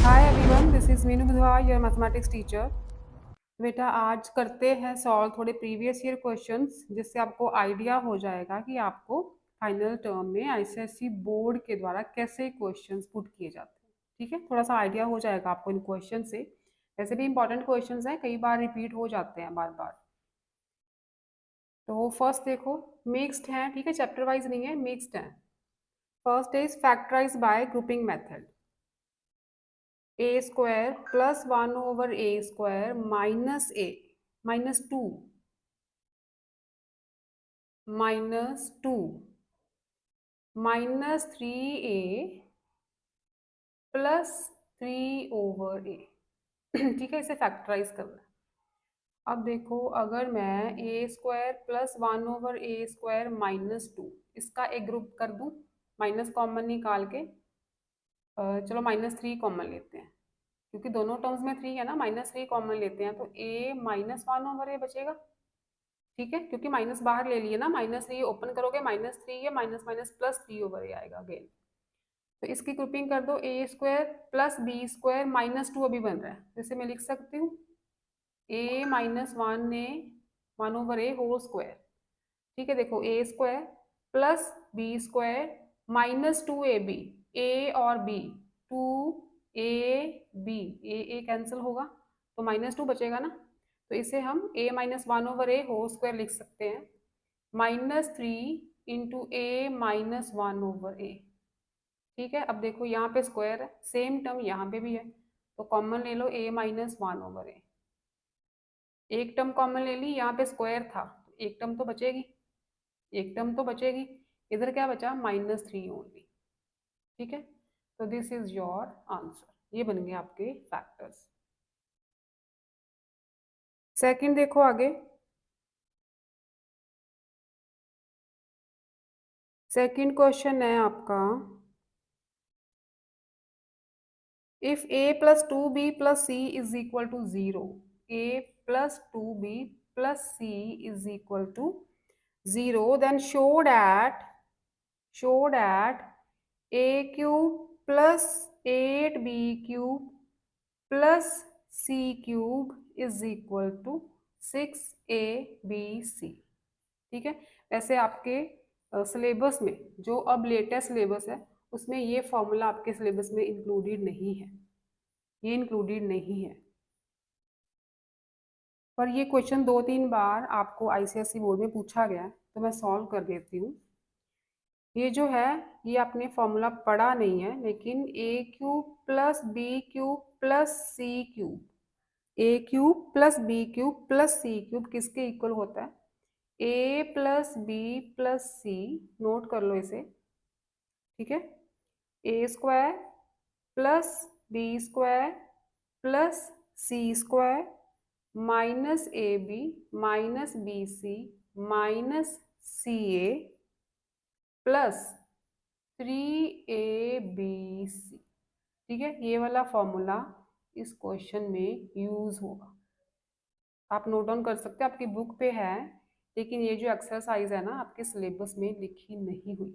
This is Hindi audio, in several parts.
Hi everyone, this is Meenu Budhwa, your mathematics teacher. बेटा आज करते हैं सॉल्व थोड़े प्रीवियस ईयर क्वेश्चंस, जिससे आपको आइडिया हो जाएगा कि आपको फाइनल टर्म में आईसीएसई बोर्ड के द्वारा कैसे क्वेश्चंस पुट किए जाते हैं। ठीक है, थोड़ा सा आइडिया हो जाएगा आपको इन क्वेश्चन से। वैसे भी इंपॉर्टेंट क्वेश्चंस हैं, कई बार रिपीट हो जाते हैं बार बार। तो फर्स्ट देखो, मिक्स्ड है, ठीक है, चैप्टर वाइज नहीं है, मिक्स्ड है। First is factorise by grouping method. A square plus 1 over A square minus A minus two minus 3a plus 3 over A. ठीक है, इसे फैक्टराइज करना है। अब देखो, अगर मैं ए square plus 1 over A square minus to इसका एक ग्रुप कर दूं, माइनस कॉमन निकाल के, चलो -3 कॉमन लेते हैं, क्योंकि दोनों टर्म्स में 3 है ना, -3 कॉमन लेते हैं तो a -1 ओवर ए बचेगा। ठीक है, क्योंकि माइनस बाहर ले लिए ना, -3 ओपन करोगे -3 है, minus minus plus 3 over A आएगा अगेन। तो इसकी ग्रुपिंग कर दो, A square plus B square minus two अभी बन रहा है, जैसे मैं लिख सकती हूँ a -1 होल स्क्वायर। ठीक है, देखो A square plus B square minus 2ab, A और बी 2ab, ए कैंसिल होगा तो -2 बचेगा ना। तो इसे हम a -1 होल स्क्वायर लिख सकते हैं, -3 इंटू a -1 ओवर ए। ठीक है, अब देखो यहाँ पे स्क्वायर है, सेम टर्म यहाँ पे भी है, तो कॉमन ले लो a -1 ओवर ए। एक टर्म कॉमन ले ली, यहाँ पे स्क्वायर था तो एक टर्म तो बचेगी, एक टर्म तो बचेगी। इधर क्या बचा, -3 ओनली। ठीक है, तो दिस इज योर आंसर, ये बन गए आपके फैक्टर्स। सेकंड देखो आगे, सेकंड क्वेश्चन है आपका, if a plus 2b plus C is equal to 0, a plus 2b plus C is equal to 0, then show that a cube plus 8b cube plus c cube is equal to 6abc। ठीक है, वैसे आपके सिलेबस में जो अब लेटेस्ट सिलेबस है उसमें ये फॉर्मूला आपके सिलेबस में इंक्लूडेड नहीं है, ये इंक्लूडेड नहीं है। पर ये क्वेश्चन 2-3 बार आपको आईसीएसई बोर्ड में पूछा गया है, तो मैं सॉल्व कर देती हूँ। ये जो है, ये आपने फॉर्मूला पढ़ा नहीं है, लेकिन A cube plus B cube plus C cube, A cube plus B cube plus C cube किसके इक्वल होता है, A plus B plus C. Note कर लो इसे। ठीक है, A square plus B square plus C square minus A B minus B C minus C A plus 3abc। ठीक है, ये वाला फॉर्मूला इस क्वेश्चन में यूज होगा, आप नोट डाउन कर सकते हैं, आपकी बुक पे है, लेकिन ये जो एक्सरसाइज है ना आपके सिलेबस में लिखी नहीं हुई।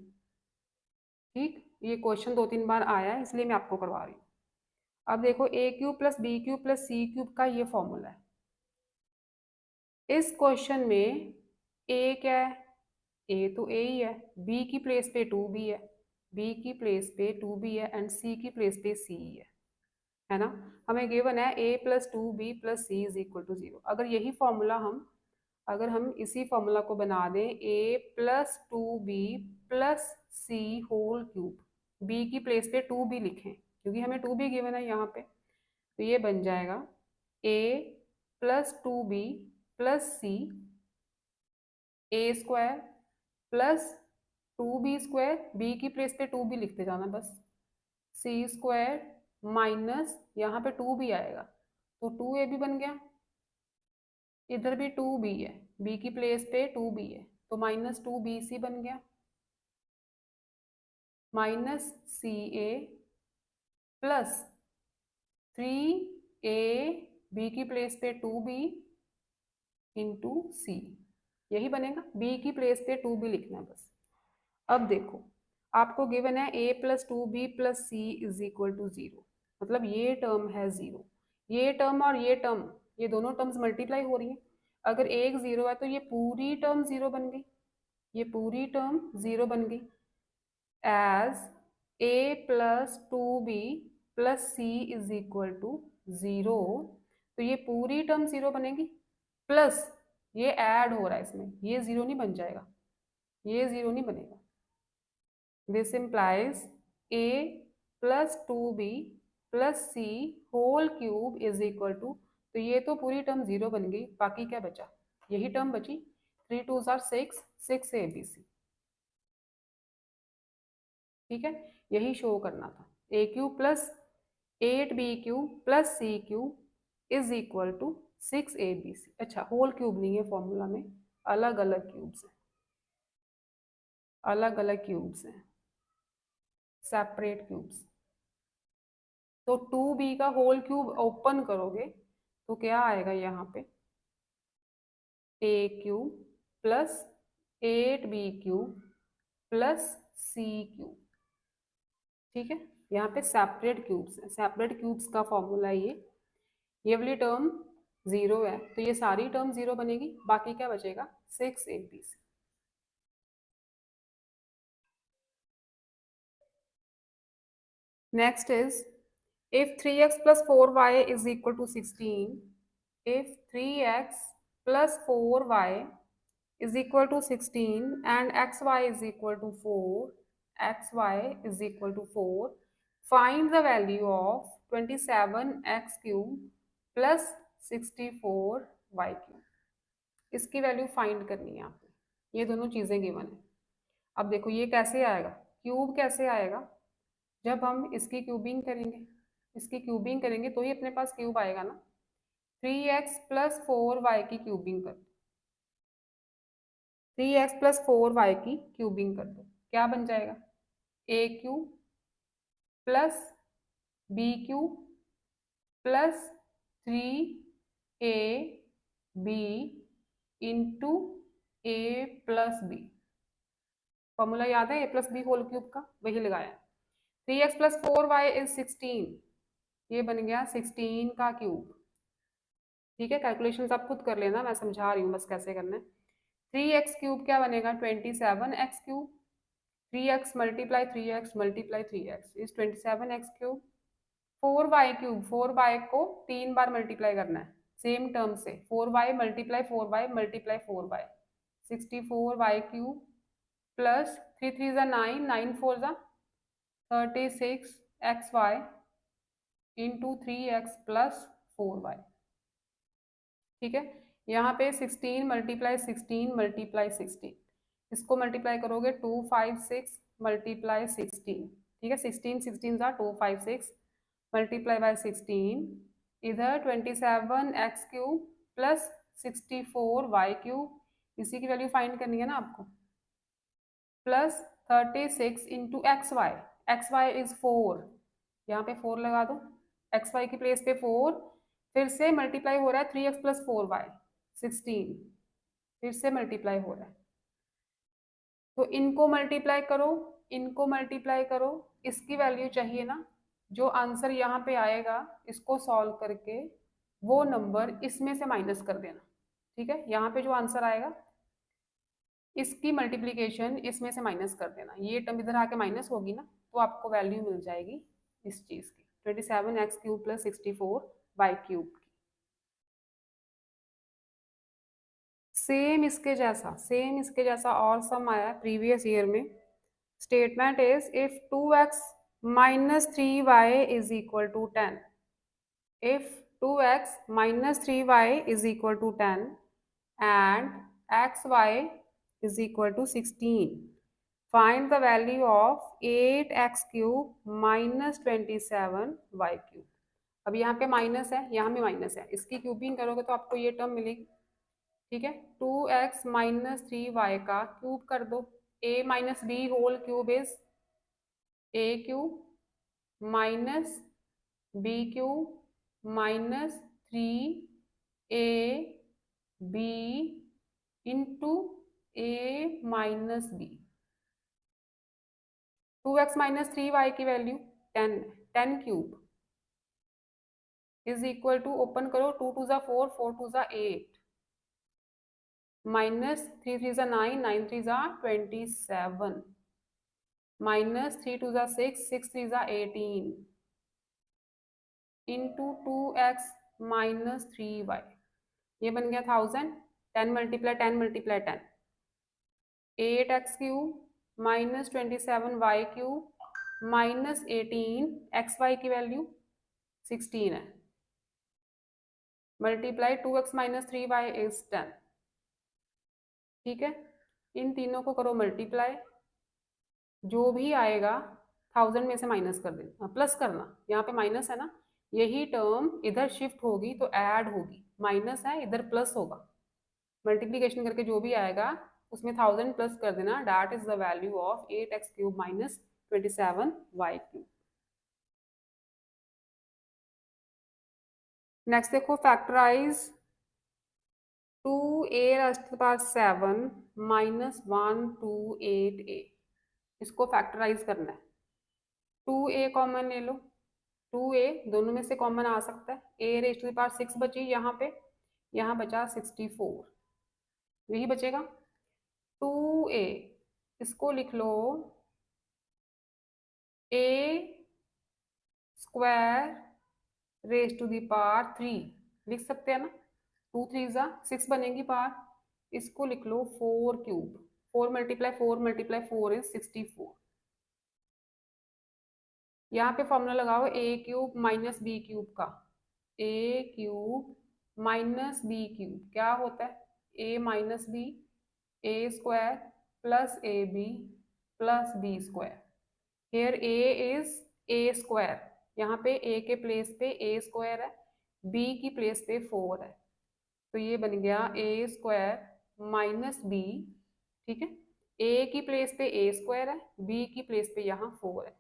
ठीक, ये क्वेश्चन 2-3 बार आया है, इसलिए मैं आपको करवा रही हूँ। अब देखो, A cube plus B cube plus C cube का ये फॉर्मूला है। इस क्वेश्चन में ए क्या है, ए तो ए ही है, बी की प्लेस पे 2b है, बी की प्लेस पे 2b है एंड सी की प्लेस पे c है ना। हमें गिवन है a plus 2b plus C is equal to 0। अगर यही फॉर्मूला अगर हम इसी फॉर्मूला को बना दें, a plus 2b plus C whole cube, b की प्लेस पे 2b लिखें क्योंकि हमें 2b गिवन है यहाँ पे, तो ये बन जाएगा a plus 2b plus C, A square plus 2b square, b की प्लेस पे 2b लिखते जाना बस, सी स्क्वायर माइनस यहाँ पे 2b आएगा तो 2ab बन गया, इधर भी 2b है, b की प्लेस पे 2b है तो -2bc बन गया, minus C A plus 3a, b की प्लेस पे 2b इंटू सी, यही बनेगा, b की प्लेस पे 2b लिखना है बस। अब देखो, आपको गिवन है a plus 2b plus C is equal to 0, मतलब ये टर्म है जीरो, ये टर्म और ये टर्म, ये दोनों टर्म्स मल्टीप्लाई हो रही हैं। अगर एक जीरो है तो ये पूरी टर्म जीरो बन गई, ये पूरी टर्म जीरो बन गई। As A plus two B plus C is equal to zero, तो ये पूरी टर्म जीरो बनेगी, प्लस ये ऐड हो रहा है इसमें, ये जीरो नहीं बन जाएगा, ये जीरो नहीं बनेगा। This implies a plus two B plus C whole cube is equal to, तो ये तो पूरी टर्म जीरो बन गई, बाकी क्या बचा, यही टर्म बची, 3 2 आर 6, 6 ए बी सी। ठीक है, यही शो करना था, A cube plus 8 B cube plus C cube is equal to 6 A B C. अच्छा, होल क्यूब नहीं है फॉर्मूला में, अलग अलग क्यूब्स हैं, अलग अलग क्यूब्स हैं, सेपरेट क्यूब्स। तो 2b का होल क्यूब ओपन करोगे तो क्या आएगा यहाँ पे, A cube plus 8b cube plus C cube. ठीक है, यहाँ पे सेपरेट क्यूब्स है, सेपरेट क्यूब्स का फॉर्मूला ये वाली टर्म जीरो है तो ये सारी टर्म जीरो बनेगी, बाकी क्या बचेगा, 6 a b c। Next is if 3x plus 4y is equal to 16, if 3x plus 4y is equal to 16 and xy is equal to 4, xy is equal to 4, find the value of 27x cube plus 64y cube। इसकी वैल्यू फाइंड करनी है आपने, ये दोनों चीज़ें गिवन है। अब देखो ये कैसे आएगा, क्यूब कैसे आएगा, जब हम इसकी क्यूबिंग करेंगे, इसकी क्यूबिंग करेंगे तो ही अपने पास क्यूब आएगा ना। 3x प्लस 4y की क्यूबिंग कर दो, 3x प्लस 4y की क्यूबिंग कर दो, क्या बन जाएगा, A cube plus B cube plus 3ab into A plus B. Formula याद है, A plus B whole cube का, वही लगाया। 3x प्लस 4y इज 16, ये बन गया 16 का क्यूब। ठीक है, कैलकुलेशंस आप खुद कर लेना, मैं समझा रही हूँ बस कैसे करना है। 3x क्यूब क्या बनेगा, 27x cube, 3x multiply 3x multiply 3x is 27x cube. 4y cube, 4y को 3 बार मल्टीप्लाई करना है सेम टर्म से, 4y multiply 4y multiply 4y, 64y cube plus 3 3 ज़ा 9, 9 4 ज़ा 36xy into 3x plus 4y। ठीक है, यहाँ पे 16 मल्टीप्लाई 16 मल्टीप्लाई 16, इसको मल्टीप्लाई करोगे 256 मल्टीप्लाई 16। ठीक है, 16 16 ज़ा 256 मल्टीप्लाई बाय 16, इधर 27x cube plus 64y cube, इसी की वैल्यू फाइंड करनी है ना आपको, plus 36 into X Y is 4, यहाँ पे 4 लगा दो, एक्स वाई की प्लेस पे 4, फिर से मल्टीप्लाई हो रहा है 3x प्लस 4y 16, फिर से मल्टीप्लाई हो रहा है, तो इनको मल्टीप्लाई करो, इनको मल्टीप्लाई करो, इसकी वैल्यू चाहिए ना, जो आंसर यहाँ पे आएगा इसको सॉल्व करके वो नंबर इसमें से माइनस कर देना। ठीक है, यहाँ पे जो आंसर आएगा इसकी मल्टीप्लीकेशन इसमें से माइनस कर देना, ये टर्म इधर आके माइनस होगी ना, तो आपको वैल्यू मिल जाएगी इस चीज की, 27x cube plus 64y cube की। सेम इसके जैसा और सम आया प्रीवियस ईयर में। Statement is if 2x minus 3y is equal to 10, if 2x minus 3y is equal to 10 and xy is equal to 16, find the value of 8x cube minus 27y cube। अब यहाँ पे माइनस है, यहाँ में माइनस है, इसकी क्यूबिंग करोगे तो आपको ये टर्म मिलेगी। ठीक है, 2x माइनस 3y का क्यूब कर दो, a minus B whole cube is a cube minus B cube minus 3ab into A minus B. 2x minus 3y की value 10 10 cube, is equal to, open करो, 2 2 ज़ा 4, 4 2 ज़ा 8, माइनस 3 3 ज़ा 9, 9 3 ज़ा 27, माइनस 3 2 ज़ा 6, 6 3 ज़ा 18, इंटू 2x माइनस 3y, ये बन गया 1000, 10 multiply 10 multiply 10, 8x cube minus 27y cube minus 18, xy की वैल्यू 16 है, multiply 2x minus 3y is 10। ठीक है, इन तीनों को करो मल्टीप्लाई, जो भी आएगा 1000 में से माइनस कर देना, प्लस करना, यहाँ पे माइनस है ना, यही टर्म इधर शिफ्ट होगी तो ऐड होगी, माइनस है इधर प्लस होगा, मल्टीप्लीकेशन करके जो भी आएगा उसमें 1000 प्लस कर देना, that is the value of 8x cube minus 27y cube. Next देखो, फैक्टराइज 2a⁻7 माइनस 128a, इसको फैक्टराइज करना है। 2a कॉमन ले लो, 2a दोनों में से कॉमन आ सकता है, a⁻6 बची यहाँ पे, यहाँ बचा 64, यही बचेगा 2a, इसको लिख लो a square raise to the power 3, लिख सकते हैं ना, 2 3 ज़ा 6 बनेगी पावर, इसको लिख लो 4 क्यूब, 4 मल्टीप्लाई 4 मल्टीप्लाई 4 इज 64, यहाँ पे फॉर्मूला लगाओ a cube minus B cube का, a cube minus B cube क्या होता है, a minus B, a square plus A B plus B square, here a is a square, यहाँ पे a के प्लेस पे a स्क्वायर है, b की प्लेस पे 4 है, तो ये बन गया a स्क्वायर माइनस बी, ठीक है, a की प्लेस पे a स्क्वायर है, b की प्लेस पे यहाँ 4 है,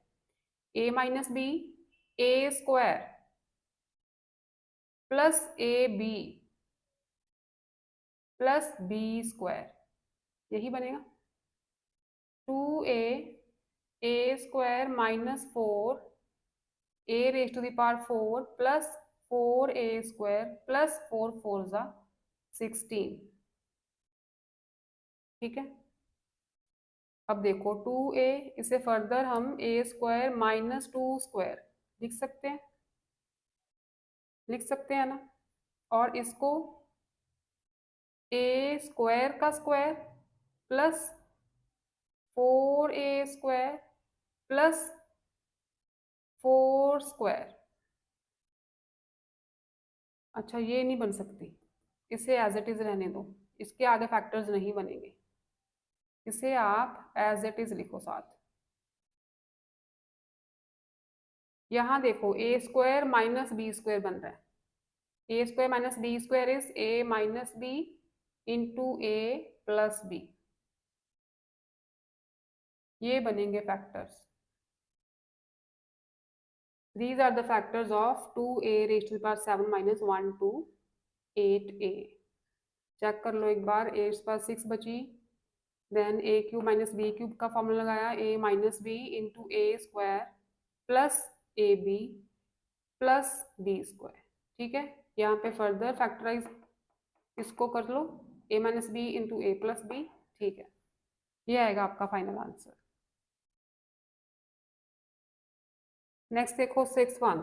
a minus B, a square plus A B plus B square, यही बनेगा 2a square minus 4 a raise to the power 4 plus 4a square plus 4 4 ज़ा 16, ठीक है। अब देखो 2a, इसे फर्दर हम a स्क्वायर माइनस 2 स्क्वायर लिख सकते हैं, लिख सकते हैं ना, और इसको a स्क्वायर का square plus 4a square plus 4 square, अच्छा ये नहीं बन सकती, इसे एज इट इज रहने दो, इसके आगे फैक्टर्स नहीं बनेंगे, इसे आप एज इट इज लिखो साथ। यहाँ देखो A square minus B square बन रहा है, A square minus B square is A minus B into A plus B, ये बनेंगे factors, these are the factors of 2a raised to the power 7 minus 128a, check कर लो एक बार, a पावर 6 बची, then a cube minus B cube का फॉर्मूला लगाया, a minus B into A square plus A B plus B square, ठीक है। यहाँ पे फर्दर फैक्टराइज इसको कर लो, a minus B into A plus B, ठीक है, ये आएगा आपका फाइनल आंसर। नेक्स्ट देखो 6(1),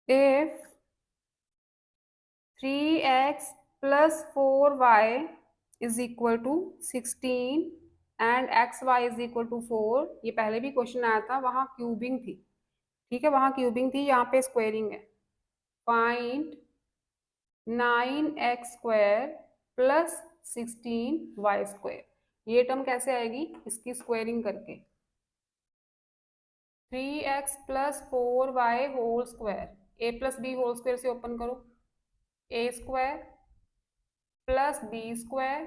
if 3x plus 4y is equal to 16 and xy is equal to 4, ये पहले भी क्वेश्चन आया था, वहाँ क्यूबिंग थी, ठीक है, वहाँ क्यूबिंग थी, यहाँ पे स्क्वायरिंग है, find 9x square plus 16y square, ये टर्म कैसे आएगी, इसकी स्क्वायरिंग करके, 3x plus 4y whole square, a plus B whole square से ओपन करो, a square plus B square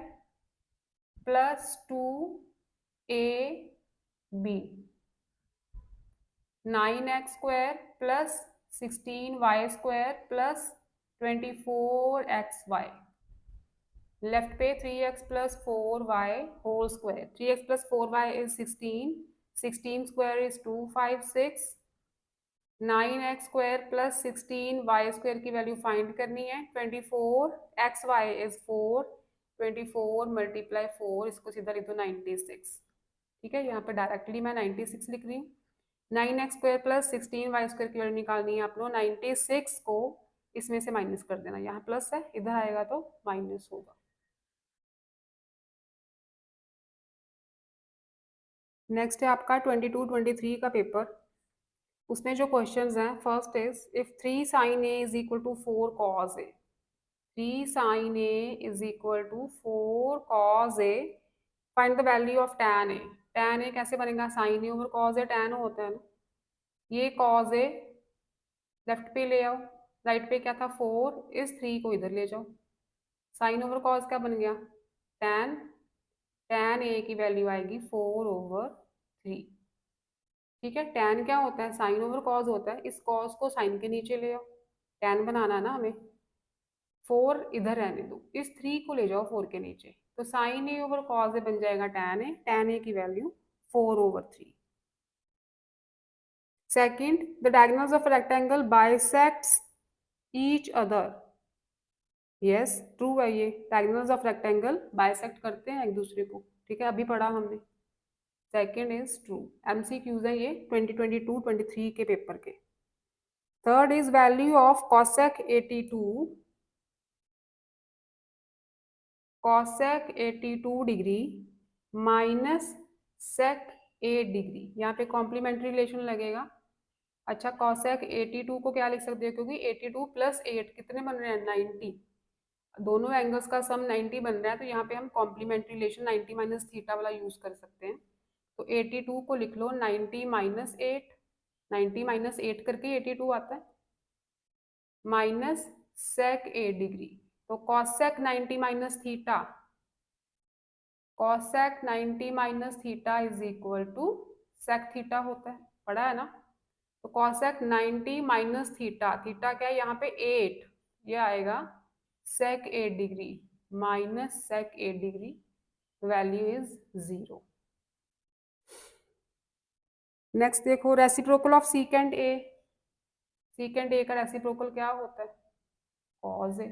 plus 2ab, 9x square plus 16y square plus 24xy, left पे 3x plus 4y whole square, 3x plus 4y is 16, 16 square is 256, 9x² plus 16y² की वैल्यू फाइंड करनी है। 24 xy इज 4, 24 मल्टीप्लाई 4, इसको सीधा लिख दो 96। ठीक है, यहाँ पे डायरेक्टली मैं 96 लिख रही हूँ। 9x² प्लस 16y² की वैल्यू निकालनी है आपको। 96 को इसमें से माइनस कर देना, यहाँ प्लस है, इधर आएगा तो माइनस होगा। नेक्स्ट है आपका 22-23 का पेपर। उसमें जो क्वेश्चंस हैं, first is if 3 sin a is equal to 4 cos a, 3 sin a is equal to 4 cos a, find the value of tan a। tan a कैसे बनेगा, sin a over cos a, tan होता है ना, ये cos a लेफ्ट पे ले आओ, राइट पे क्या था 4, इस 3 को इधर ले जाओ, साइन ओवर कॉस क्या बन गया tan, tan a की वैल्यू आएगी 4/3। ठीक है, tan क्या होता है, साइन ओवर कॉस होता है, इस कॉस को साइन के नीचे ले आओ, tan बनाना है ना हमें, 4 इधर रहने दो, इस 3 को ले जाओ 4 के नीचे, तो sine a over cos a बन जाएगा tan a की value 4/3। Second, the diagonals of rectangle bisects each other. Yes true है, ये डायगोनल्स ऑफ रेक्टेंगल बाइसेक्ट करते हैं एक दूसरे को। ठीक है, अभी पढ़ा हमने। सेकंड इज ट्रू, एमसीक्यूज है ये 2022-23 के पेपर के। Third is value of cosec 82 degree minus sec 8 degree, यहाँ पे कॉम्प्लीमेंट्री रिलेशन लगेगा। अच्छा, कॉसेक 82 को क्या लिख सकते हो, क्योंकि 82 प्लस 8 कितने बन रहे हैं 90, दोनों एंगल्स का सम 90 बन रहा है, तो यहाँ पे हम कॉम्प्लीमेंट्री रिलेशन 90 माइनस थीटा वाला यूज कर सकते हैं। तो 82 को लिख लो 90 माइनस 8, 90 माइनस 8 करके 82 आता है, माइनस सेक 8 डिग्री, तो cosec 90 minus theta, cosec 90 minus theta is equal to sec theta होता है, पढ़ा है ना। तो कॉसेक 90 माइनस थीटा, थीटा क्या है यहाँ पे 8, ये आएगा sec 8 degree minus sec 8 degree, value is 0। Next देखो, reciprocal of secant A, secant A का रेसिप्रोकल क्या होता है, कॉज ए।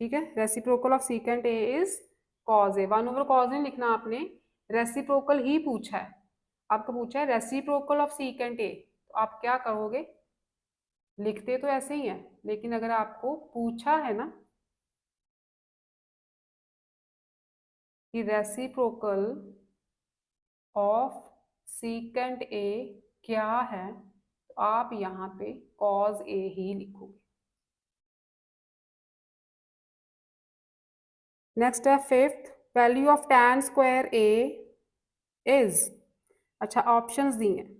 ठीक है, reciprocal of secant A is cos A, 1/cos नहीं लिखना आपने, रेसिप्रोकल ही पूछा है आपको, पूछा है रेसिप्रोकल ऑफ सीकेंड ए, तो आप क्या करोगे, लिखते तो ऐसे ही है, लेकिन अगर आपको पूछा है ना कि रेसिप्रोकल ऑफ सीकेंट ए क्या है, तो आप यहाँ पे कॉज ए ही लिखोगे। नेक्स्ट है fifth, value of tan square A is, अच्छा ऑप्शंस दिए हैं,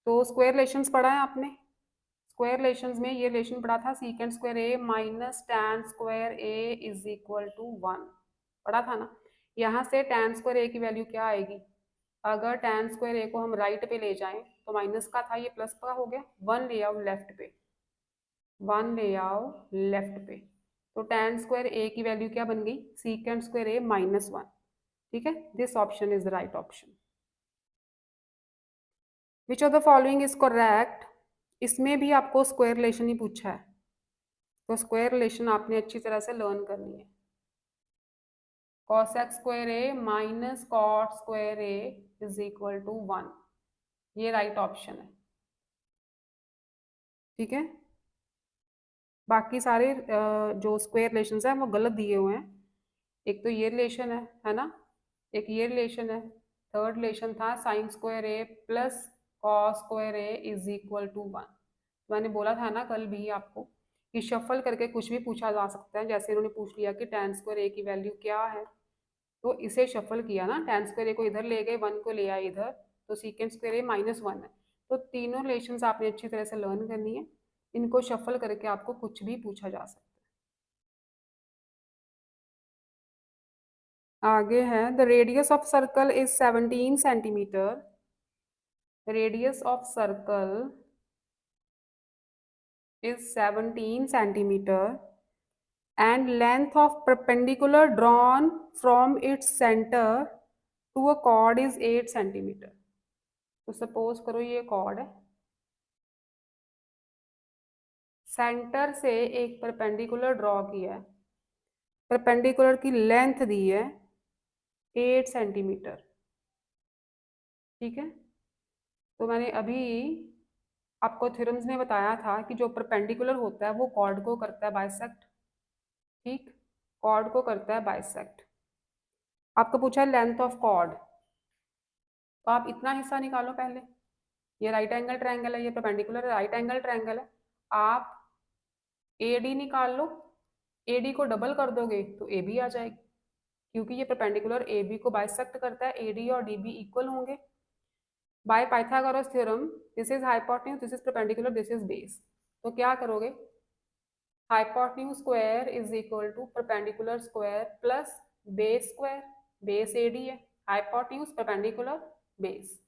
तो स्क्वायर रिलेशंस पढ़ा है आपने, स्क्वायर रिलेशंस में ये रिलेशन पढ़ा था, secant square A minus tan square A is equal to 1, पढ़ा था ना। यहाँ से tan स्क्वायर ए की वैल्यू क्या आएगी, अगर tan स्क्वायर ए को हम राइट पे ले जाएं तो माइनस का था, ये प्लस का हो गया, 1 ले आओ लेफ्ट पे, 1 ले आओ लेफ्ट पे, तो tan स्क्वायर ए की वैल्यू क्या बन गई, सीकेंट स्क्वायर ए -1। ठीक है, this option is the right option. Which of the following is correct, इसमें भी आपको स्क्वायर रिलेशन ही पूछा है, तो स्क्वायर रिलेशन आपने अच्छी तरह से लर्न करनी है। cosec square A minus cot square A is equal to 1, ये राइट ऑप्शन है। ठीक है, बाकी सारे जो स्क्वायर रिलेशंस हैं वो गलत दिए हुए हैं। एक तो ये रिलेशन है ना, एक ये रिलेशन है, थर्ड रिलेशन था sine square A plus cos square A is equal to 1। मैंने बोला था ना कल भी आपको कि शफल करके कुछ भी पूछा जा सकता है, जैसे इन्होंने पूछ लिया कि tan स्क्वायर ए की वैल्यू क्या है, तो इसे शफल किया ना, tan स्क्वायर ए को इधर ले गए, 1 को ले आए इधर, तो सीकेंट स्क्वायर ए -1 है। तो तीनों रिलेशंस आपने अच्छी तरह से लर्न करनी है, इनको शफल करके आपको कुछ भी पूछा जा सकता है। आगे है, the radius of circle is 17 centimetre, radius of circle is 17 centimetre and length of perpendicular drawn from its center to a chord is 8 centimetre. तो सपोज करो ये कॉर्ड है, सेंटर से एक परपेंडिकुलर ड्रॉ किया है, परपेंडिकुलर की लेंथ दी है 8 सेंटीमीटर। ठीक है, तो मैंने अभी आपको थ्योरम्स में बताया था कि जो परपेंडिकुलर होता है वो कॉर्ड को करता है बाइसेक्ट। ठीक, कॉर्ड को करता है बाइसेक्ट। आपको पूछा है लेंथ ऑफ कॉर्ड, तो आप इतना हिस्सा निकालो पहले। ये राइट एंगल ट्रायंगल है, ये परपेंडिकुलर राइट एंगल ट्रायंगल है। आप AD निकाल लो, AD को डबल कर दोगे तो AB आ जाएगी, क्योंकि ये परपेंडिकुलर AB को बाइसेक्ट करता है। AD और DB इक्वल होंगे। By Pythagoras theorem, this is hypotenuse, this is perpendicular, this is base. तो क्या करोगे, hypotenuse square is equal to perpendicular square plus base square. Base AD है, hypotenuse perpendicular base.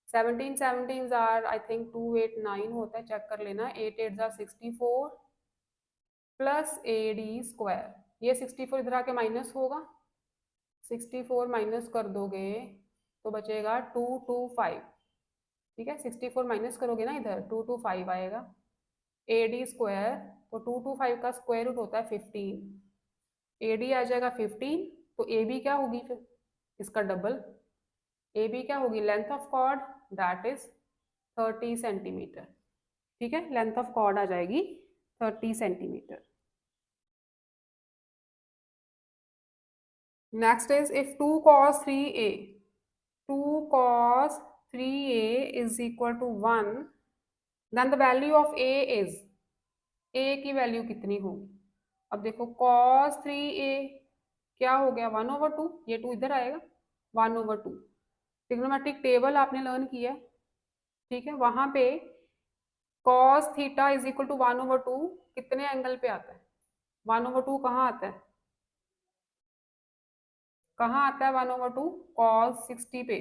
17 17 are I think 289 होता है, चेक कर लेना। 8 8 आर 64 प्लस AD स्क्वायर। ये 64 इधर आके माइनस होगा, 64 माइनस कर दोगे तो बचेगा 225। ठीक है, 64 माइनस करोगे ना इधर, 225 आएगा। AD स्क्वायर, तो 225 का स्क्वायर रूट होता है 15। AD आ जाएगा 15, तो AB क्या होगी फिर, इसका डबल। AB क्या होगी, length of chord, that is 30 centimetre. ठीक है, लेंथ ऑफ कॉर्ड आ जाएगी 30 centimetre. Next is if 2 cos 3a, 2 cos 3a is equal to 1, then the value of a is, a की वैल्यू कितनी होगी। अब देखो cos 3a क्या हो गया, 1/2, ये 2 इधर आएगा, 1/2। ट्रिग्नोमेट्रिक टेबल आपने लर्न किया। ठीक है, वहां पे cos theta is equal to 1/2 कितने एंगल पे आता है, 1/2 कहाँ आता है, कहाँ आता है 1/2, cos 60 पे।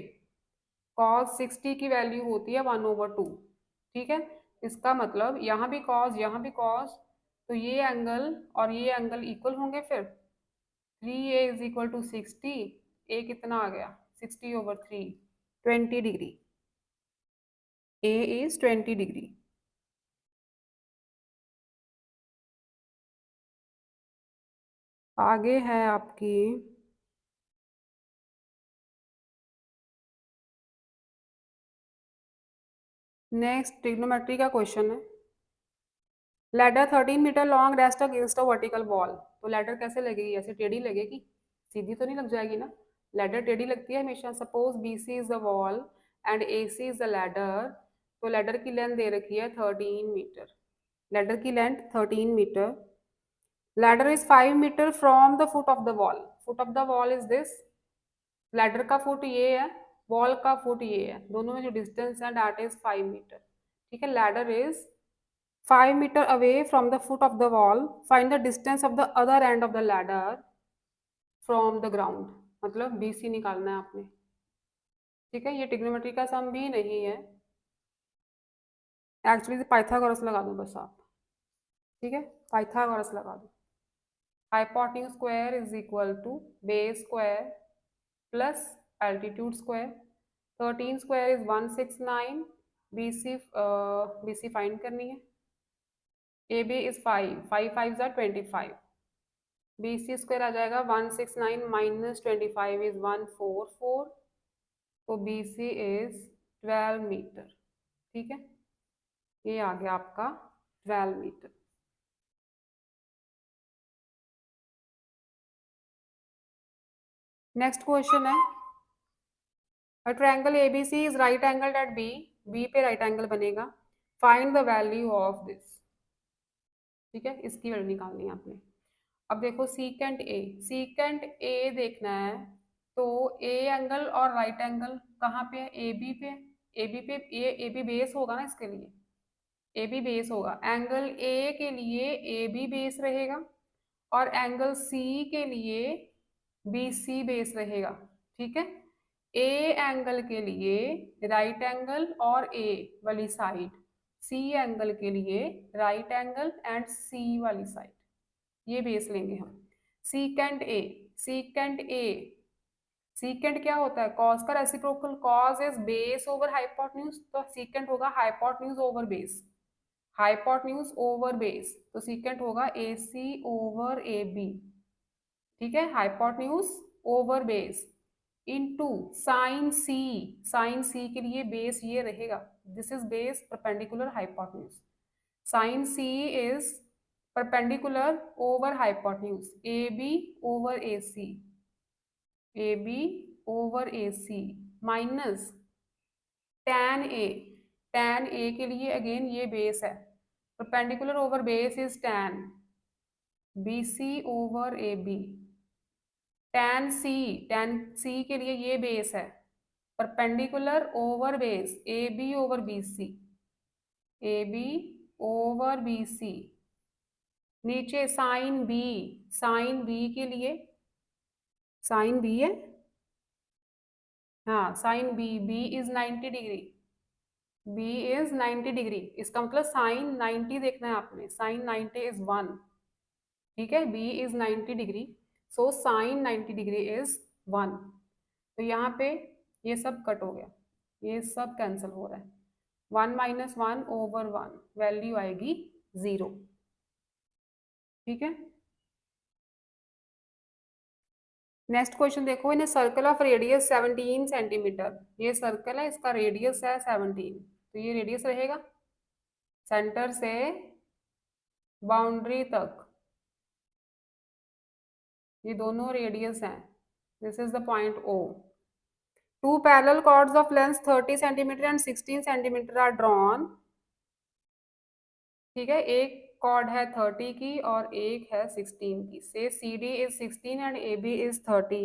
cos 60 की वैल्यू होती है 1/2। ठीक है, इसका मतलब यहाँ भी cos, यहाँ भी cos, तो ये एंगल और ये एंगल इक्वल होंगे फिर। 3a is equal to 60, a कितना आ गया 60/3, 20 डिग्री। a is 20 degree. आगे है आपकी नेक्स्ट ट्रिग्नोमेट्री का क्वेश्चन है। Ladder 13 metre long rest against a vertical wall. तो लैडर कैसे लगेगी, ऐसे टेढ़ी लगेगी, सीधी तो नहीं लग जाएगी ना। लैडर टेढ़ी लगती है हमेशा। Suppose BC is the wall and AC is the ladder. तो लैडर की लेंथ दे रखी है 13 मीटर। लैडर की length 13 metre. Ladder is 5 metre from the foot of the wall. Foot of the wall is this, ladder का फुट ये है, वॉल का फुट ये है, दोनों में जो डिस्टेंस है दैट इज 5 मीटर। ठीक है, ladder is 5 meter away from the foot of the wall. Find the distance of the other end of the ladder from the ground. मतलब BC निकालना है आपने। ठीक है, ये ट्रिग्नोमेट्री का सम भी नहीं है, एक्चुअली पाइथागोरस लगा दो बस आप। ठीक है, पाइथागोरस लगा दो। Hypotenuse square is equal to base square plus altitude square. 13 square is 169। BC find करनी है। AB is 5, 5 5 25। BC स्क्वायर आ जाएगा 169 माइनस 25 इज 144। तो BC इज 12 मीटर। ठीक है, ये आ गया आपका 12 मीटर। नेक्स्ट क्वेश्चन है, a triangle ABC is right angle at B। B पे राइट एंगल बनेगा। Find the value of this. ठीक है, इसकी वैल्यू निकालनी है आपने। अब देखो सीकेंट A, सीकेंट A देखना है, तो A एंगल और राइट एंगल कहाँ पे है, AB पे। AB पे AB बेस होगा ना इसके लिए, AB बेस होगा। एंगल A के लिए AB बेस रहेगा और एंगल C के लिए BC बेस रहेगा। ठीक है, A एंगल के लिए राइट एंगल और A वाली साइड, C एंगल के लिए राइट एंगल एंड C वाली साइड, ये बेस लेंगे हम। Secant A, secant A, secant क्या होता है, कॉस का रेसिप्रोकल। Cos is base over hypotenuse, तो सीकेंट होगा hypotenuse over base. Hypotenuse over base, तो सीकेंट होगा AC ओवर AB, ठीक है, hypotenuse over base into sine C, sine C के लिए बेस ये रहेगा, this is base perpendicular hypotenuse, sine C is perpendicular over hypotenuse, AB over AC, AB over AC minus tan A, tan A के लिए अगेन ये बेस है, perpendicular over base is tan BC over AB, tan C के लिए ये बेस है, perpendicular over base AB over BC, AB over BC, नीचे साइन B के लिए, साइन B है, हाँ sine B is 90 degree, B is 90 degree, इसका मतलब साइन 90 देखना है आपने, साइन 90 इज 1, ठीक है, B is 90 degree, so sine 90 degree is 1, तो यहाँ पे ये सब कट हो गया, ये सब कैंसिल हो रहा है, 1 माइनस 1 ओवर 1, वैल्यू आएगी 0, ठीक है। नेक्स्ट क्वेश्चन देखो, इन सर्कल ऑफ रेडियस 17 सेंटीमीटर, ये सर्कल है, इसका रेडियस है 17, तो ये रेडियस रहेगा सेंटर से बाउंड्री तक, ये दोनों रेडियस हैं, this is the point O, two parallel chords of length 30 centimetre and 16 centimetre are drawn, ठीक है, एक कॉर्ड है 30 की और एक है 16 की, से CD is 16 and AB is 30,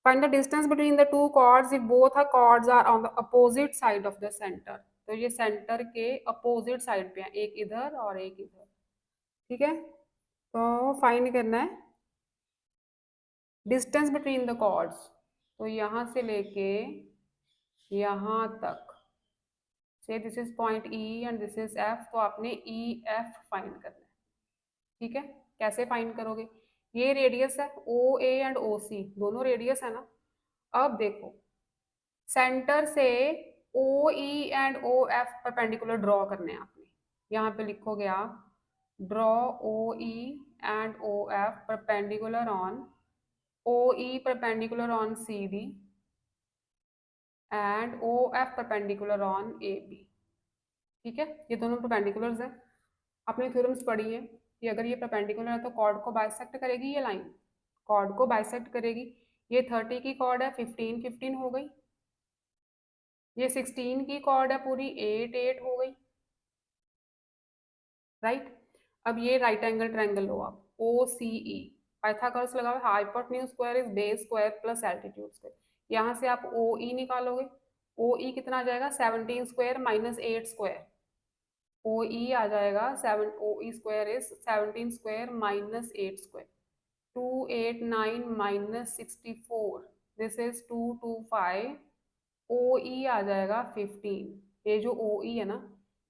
find the distance between the two chords if both the chords are on the opposite side of the center, तो ये सेंटर के अपोजिट साइड पे है, एक इधर और एक इधर, ठीक है, तो फाइंड करना है डिस्टेंस बिटवीन द कॉर्ड्स, तो यहाँ से लेके यहाँ तक, से this is point E and this is F, तो आपने EF फाइंड करना है, ठीक है, कैसे फाइंड करोगे, ये रेडियस है OA एंड OC, दोनों रेडियस है ना, अब देखो सेंटर से OE and OF perpendicular draw करने हैं आपने, यहाँ पे लिखोगे आप draw OE and OF perpendicular on, OE perpendicular on CD and OF perpendicular on AB, ठीक है, ये दोनों परपेंडिकुलर्स हैं, आपने थ्योरम्स पढ़ी है कि अगर ये परपेंडिकुलर है तो कॉर्ड को बाइसेक्ट करेगी, ये लाइन कॉर्ड को बाइसेक्ट करेगी, ये 30 की कॉर्ड है 15 15 हो गई, ये 16 की कॉर्ड है पूरी 8 8 हो गई, राइट। अब ये राइट एंगल ट्रायंगल लो आप, OCE, पाइथागोरस लगाओ, hypotenuse square is base square plus altitude square, यहाँ से आप OE निकालोगे, OE कितना आ जाएगा 17 स्क्वायर माइनस 8 स्क्वायर, OE आ जाएगा 7, OE square is 17 square minus 8 square, 289 minus 64, this is 225, OE आ जाएगा 15, ये जो OE है ना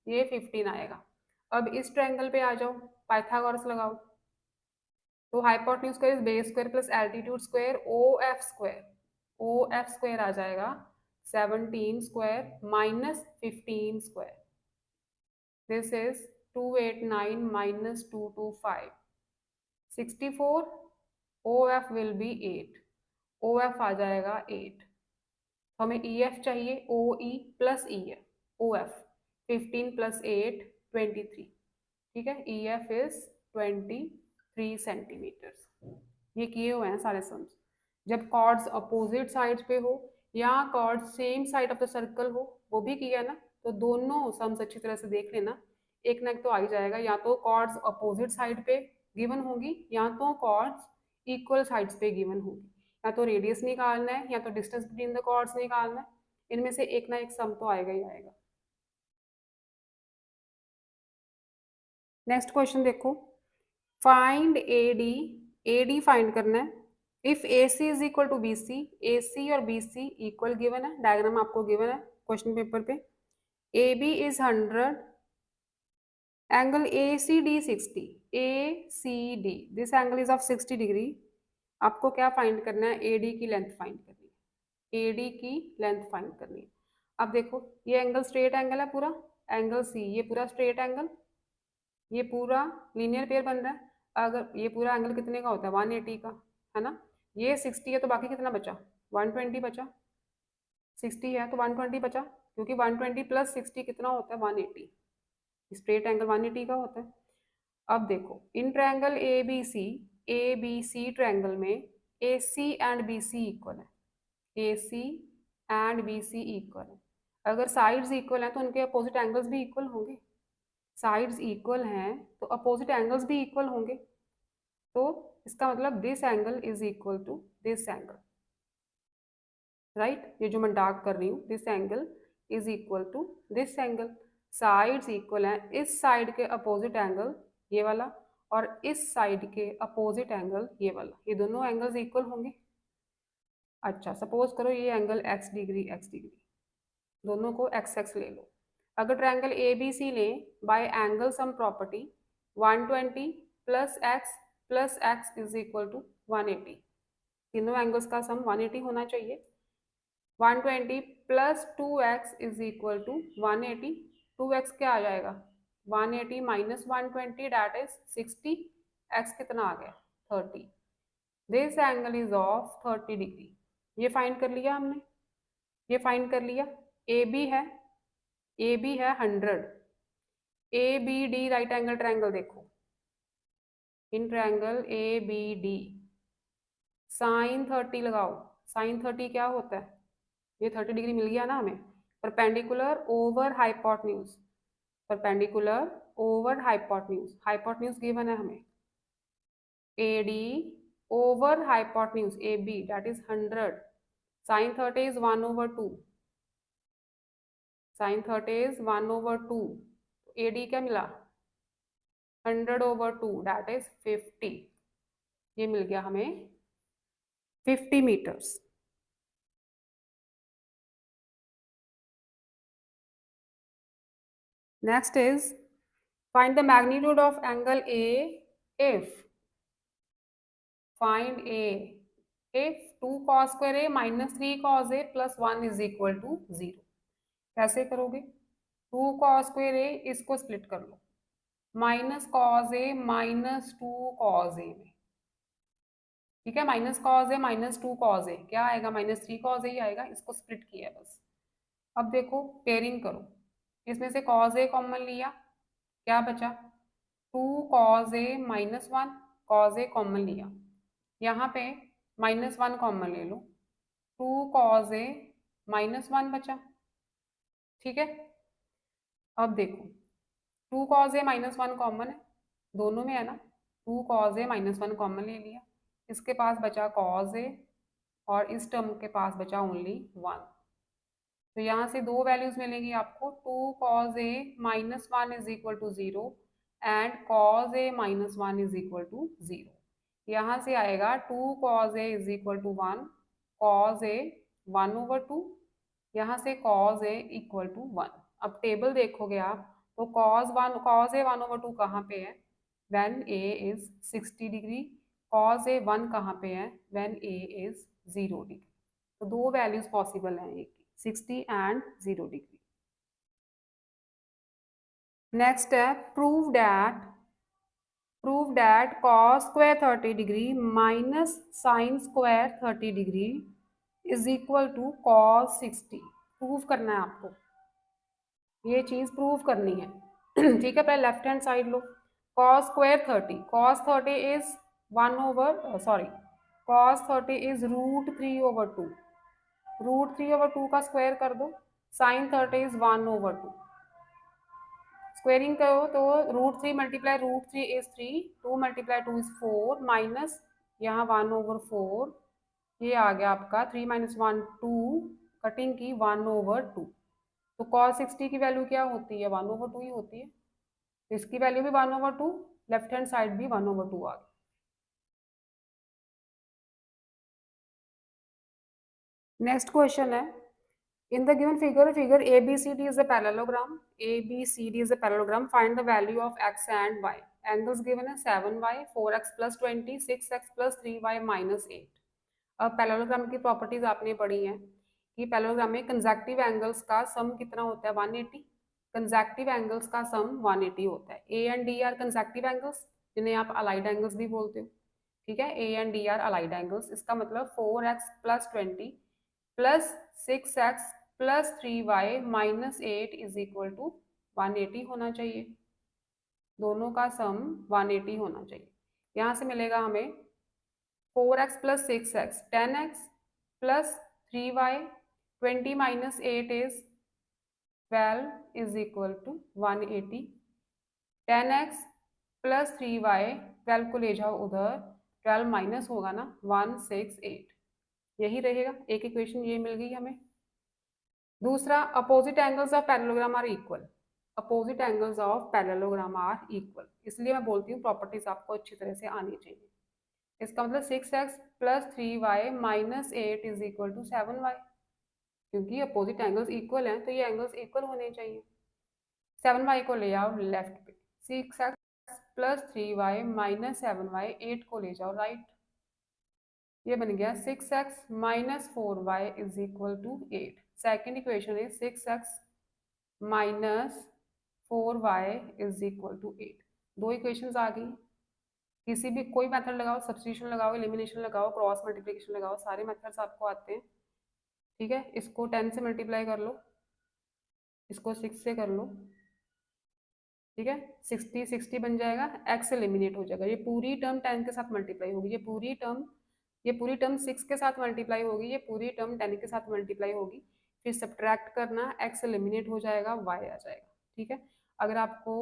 ये 15 आएगा। अब इस ट्रायंगल पे आ जाओ, पाइथागोरस लगाओ, तो hypotenuse square is base square plus altitude square, OF square आ जाएगा 17 square minus 15 square, this is 289 minus 225, 64, OF will be 8, OF आ जाएगा 8, हमें EF चाहिए, OE plus EF, OF 15 plus 8 23, ठीक है, EF इज 23 सेंटीमीटर्स, ये किए हुए हैं सारे सम्स, जब कॉर्ड्स अपोजिट साइड पे हो या chord same side of the circle हो, वो भी किया ना, तो दोनों सम्स अच्छी तरह से देख लेना, एक ना एक तो आ ही जाएगा, या तो कॉर्ड्स अपोजिट साइड पे गिवन होगी या तो कॉर्ड्स इक्वल साइड्स पे गिवन होगी, या तो रेडियस निकालना है या तो डिस्टेंस बिटवीन द कॉर्ड्स निकालना है, इनमें से एक ना एक सम तो आएगा ही आएगा। नेक्स्ट क्वेश्चन देखो, फाइंड AD फाइंड करना है, if AC is equal to BC, AC और BC इक्वल गिवन है, डायग्राम आपको गिवन है क्वेश्चन पेपर पे, AB is 100, angle ACD 60, ACD this angle is of 60 degree, आपको क्या फाइंड करना है, AD की लेंथ फाइंड करनी है, AD की लेंथ फाइंड करनी है। अब देखो ये एंगल स्ट्रेट एंगल है पूरा, एंगल सी, ये पूरा स्ट्रेट एंगल, ये पूरा लीनियर पेयर बन रहा है। अगर ये पूरा एंगल कितने का होता है 180 का, है ना। ये 60 है तो बाकी कितना बचा 120 बचा, 60 है तो 120 बचा, क्योंकि 120 प्लस 60 कितना होता है 180, स्ट्रेट एंगल 180 का होता है। अब देखो in triangle A B C triangle में A C and B C equal है, A C and B C equal है। अगर साइड्स इक्वल हैं तो उनके अपोजिट एंगल्स भी इक्वल होंगे, साइड्स इक्वल हैं तो अपोजिट एंगल्स भी इक्वल होंगे। तो इसका मतलब this angle is equal to this angle, right. ये जो मैं डार्क कर रही हूँ, this angle is equal to this angle. Sides equal हैं, इस साइड के अपोजिट एंगल ये वाला और इस साइड के अपोजिट एंगल ये वाला, ये दोनों एंगल्स इक्वल होंगे। अच्छा सपोज करो ये एंगल x डिग्री, दोनों को x x ले लो। अगर ट्रायंगल ए बी सी लें by angle sum property 120 plus x is equal to 180, तीनों एंगल्स का सम 180 होना चाहिए। 120 plus 2x is equal to 180, 2x क्या आ जाएगा 180 माइनस 120 डैट इज 60, x कितना आ गया 30। This angle is of 30 degree, ये फाइंड कर लिया हमने, ये फाइंड कर लिया। ए बी है, ए बी है 100, A B D right angle triangle देखो, in triangle A B D sine 30 लगाओ, साइन 30 क्या होता है, ये 30 डिग्री मिल गया ना हमें। Perpendicular over hypotenuse, perpendicular over hypotenuse, hypotenuse given है हमें A D over hypotenuse A B that is 100, sine 30 is 1/2, sine 30 is 1/2, A D क्या मिला 100/2 दैट इज 50, ये मिल गया हमें 50 metres. Next is find the magnitude of angle A if, find A if 2 cos square A minus 3 cos A plus 1 is equal to 0। कैसे करोगे 2 cos square A इसको स्प्लिट कर लो, minus cos A minus 2 cos A में, ठीक है, minus cos A minus 2 cos A क्या आएगा माइनस 3 cos A ही आएगा, इसको स्प्लिट किया है बस। अब देखो पेयरिंग करो, इसमें से cos A कॉमन लिया, क्या बचा 2 cos A minus 1, cos A common लिया, यहाँ पे माइनस 1 कॉमन ले लो, 2 cos A माइनस 1 बचा, ठीक है। अब देखो 2 cos A माइनस 1 कॉमन है, दोनों में है ना, 2 cos A माइनस 1 कॉमन ले लिया, इसके पास बचा cos A और इस टर्म के पास बचा ओनली 1, तो यहाँ से दो वैल्यूज मिलेंगी आपको, 2 cos A minus 1 is equal to 0 and cos A minus 1 is equal to 0। यहाँ से आएगा 2 cos A is equal to 1, cos A 1/2, यहाँ से cos A इक्वल टू 1। अब टेबल देखोगे आप तो cos A 1/2 कहाँ पे है when A is 60 degree, cos A 1 कहाँ पे है when A is 0 डिग्री। तो दो वैल्यूज पॉसिबल हैं एक 60 एंड 0 डिग्री। नेक्स्ट है prove that cos square 30 degree minus sine square 30 degree is equal to cos 60। Prove करना है आपको, ये चीज प्रूव करनी है ठीक है। पहले left hand side low, cos square 30, cos 30 is 1/cos 30 is √3/2, √3/2 का स्क्वायर कर दो, साइन 30 इज 1/2, स्क्वेयरिंग करो तो √3 multiply √3 is 3, 2 multiply 2 is 4 minus यहाँ 1/4, ये आ गया आपका 3 माइनस 1 2, कटिंग की 1/2, तो cos 60 की वैल्यू क्या होती है 1/2 ही होती है, तो इसकी वैल्यू भी 1/2, लेफ्ट हैंड साइड भी 1/2 आ गई। नेक्स्ट क्वेश्चन है in the given figure ABCD is a parallelogram, ABCD is a parallelogram, find the value of x and y, angles given है 7y 4x plus 20 6x plus 3y minus 8। अब पैरेललोग्राम की प्रॉपर्टीज आपने पढ़ी हैं कि पैरेललोग्राम में कंसेक्टिव एंगल्स का सम कितना होता है 180, कंसेक्टिव एंगल्स का सम 180 होता है। A and D are consecutive angles, जिन्हें आप अलाइड एंगल्स भी बोलते हो, ठीक है। A and D are allied angles, इसका मतलब 4x plus 20 plus 6x plus 3y minus 8 is equal to 180 होना चाहिए। दोनों का सम 180 होना चाहिए। यहाँ से मिलेगा हमें 4x plus 6x 10x plus 3y 20 minus 8 is 12 is equal to 180। 10x plus 3y, 12 को ले जाओ उधर, 12 माइनस होगा ना 168, यही रहेगा। एक इक्वेशन ये मिल गई हमें। दूसरा, opposite angles of parallelogram are equal. Opposite angles of parallelogram are equal, इसलिए मैं बोलती हूँ प्रॉपर्टीज आपको अच्छी तरह से आनी चाहिए। इसका मतलब 6x plus 3y minus 8 is equal to 7y, क्योंकि अपोजिट एंगल्स इक्वल हैं तो ये एंगल्स इक्वल होने चाहिए। 7y को ले आओ लेफ्ट पे, 6x plus 3y minus 7y, 8 को ले जाओ राइट, ये बन गया 6x minus 4y is equal to 8। Second equation is 6x minus 4y is equal to 8। दो इक्वेशंस आ गई। किसी भी कोई मेथड लगाओ, सब्स्टिट्यूशन लगाओ, एलिमिनेशन लगाओ, क्रॉस मल्टीप्लिकेशन लगाओ, सारे मेथड्स आपको आते हैं, ठीक है। इसको 10 से मल्टीप्लाई कर लो, इसको 6 से कर लो, ठीक है। 60 60 बन जाएगा, x एलिमिनेट हो जाएगा। ये पूरी टर्म 10 के साथ मल्टीप्लाई होगी, ये पूरी टर्म 6 के साथ मल्टीप्लाई होगी, ये पूरी टर्म 10 के साथ मल्टीप्लाई होगी। फिर सब्ट्रैक्ट करना, x एलिमिनेट हो जाएगा, y आ जाएगा, ठीक है। अगर आपको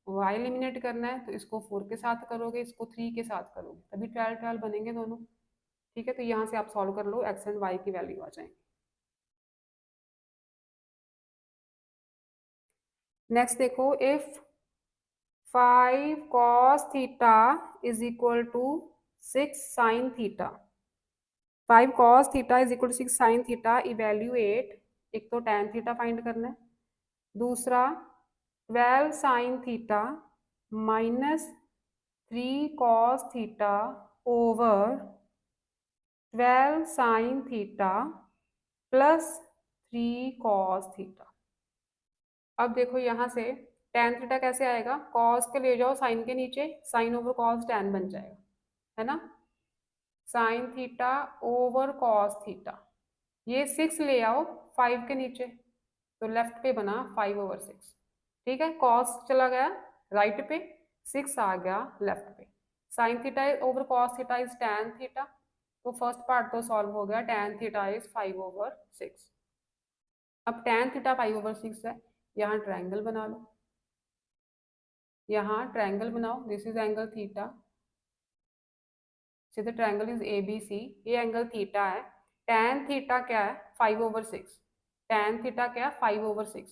y एलिमिनेट करना है तो इसको 4 के साथ करोगे, इसको 3 के साथ करोगे, तभी 12 12 बनेंगे दोनों, ठीक है। तो यहाँ से आप सॉल्व कर लो, x एंड y की वैल्यू आ जाएंगी। नेक्स्ट देखो, if 5 cos theta is equal to 6 sin theta, 5 cos theta is equal to 6 sin theta, evaluate. एक तो tan थीटा फाइंड करना है, दूसरा 12 sin theta minus 3 cos theta over 12 sin theta plus 3 cos theta. अब देखो यहाँ से tan थीटा कैसे आएगा, cos के ले जाओ साइन के नीचे, साइन ओवर cos tan बन जाएगा, है ना। Sine theta over cos theta, ये 6 ले आओ 5 के नीचे, तो लेफ्ट पे बना 5 ओवर 6, ठीक है। cos चला गया राइट पे, 6 आ गया लेफ्ट पे। Sine theta over cos theta is tan theta, तो फर्स्ट पार्ट तो सॉल्व हो गया, tan थीटा इज 5 ओवर 6। अब tan थीटा 5 ओवर 6 है, यहाँ ट्रायंगल बना लो, यहाँ ट्रायंगल बनाओ, this is angle theta, so the triangle is ABC, ये एंगल थीटा है। tan थीटा क्या है 5 ओवर 6, tan थीटा क्या है 5 ओवर 6।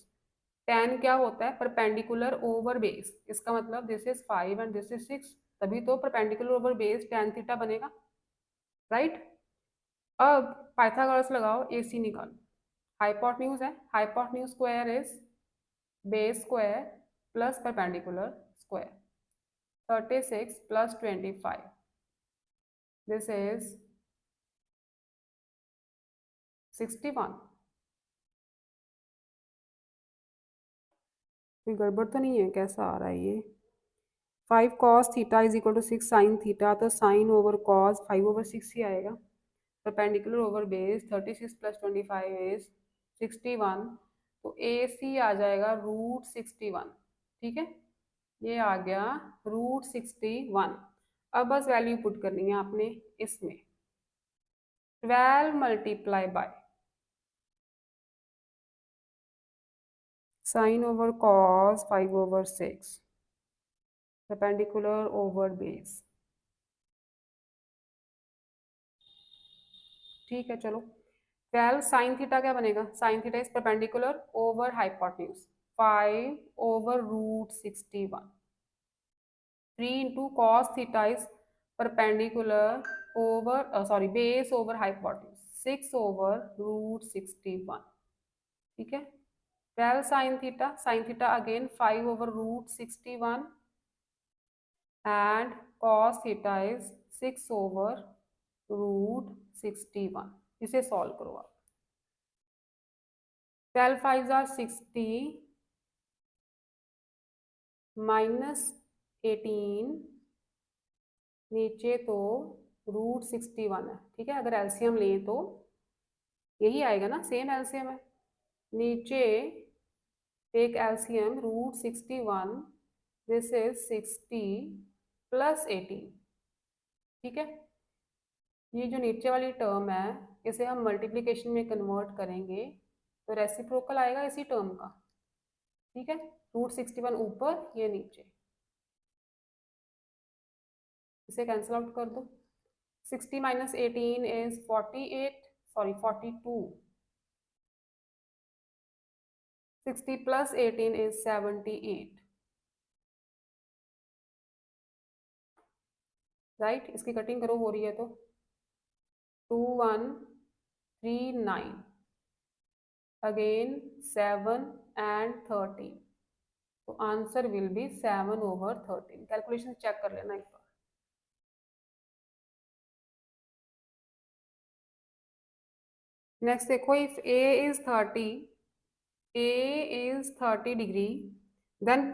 tan क्या होता है परपेंडिकुलर ओवर बेस, इसका मतलब this is 5 and this is 6, तभी तो perpendicular over base tan theta बनेगा, राइट। अब पाइथागोरस लगाओ, AC निकालो, हाइपोटेन्यूज है, hypotenuse square is base square plus perpendicular square, 36 plus 25, this is 61। कोई गड़बड़ तो नहीं है, कैसा आ रहा है ये। 5 cos theta is equal to 6 sin theta, तो साइन ओवर cos 5 ओवर 6 ही आएगा। Perpendicular over base 36 plus 25 is 61, तो AC आ जाएगा √61, ठीक है। ये आ गया √61। अब बस वैल्यू पुट करनी है आपने इसमें, 12 multiply by sine over cos 5 over 6 perpendicular over base, ठीक है। चलो 12 साइन थीटा क्या बनेगा, sine theta is perpendicular over hypotenuse, 5 over √61। 3 into cos theta is perpendicular over sorry base over hypotenuse, 6 over √61, ठीक है। 12 sine theta again 5 over √61 and cos theta is 6 over √61। इसे सॉल्व करो आप, 12 5 are 60, -18 नीचे तो √61 है, ठीक है। अगर एलसीएम लें तो यही आएगा ना, सेम एलसीएम है। नीचे टेक एलसीएम √61, दिस इज 60 + 18, ठीक है। ये जो नीचे वाली टर्म है इसे हम मल्टीप्लिकेशन में कन्वर्ट करेंगे तो रेसिप्रोकल आएगा इसी टर्म का, ठीक है। √61 ऊपर, ये नीचे, इसे कैंसिल आउट कर दो। 60 - 18 इज 48, सॉरी 42। 60 + 18 is 78, right. इसकी कटिंग करो, हो रही है तो 2139, अगेन 7 and 13, तो answer will be 7/13। Calculation check कर लेना एक बार। नेक्स्ट देखो, if A is 30 degree, then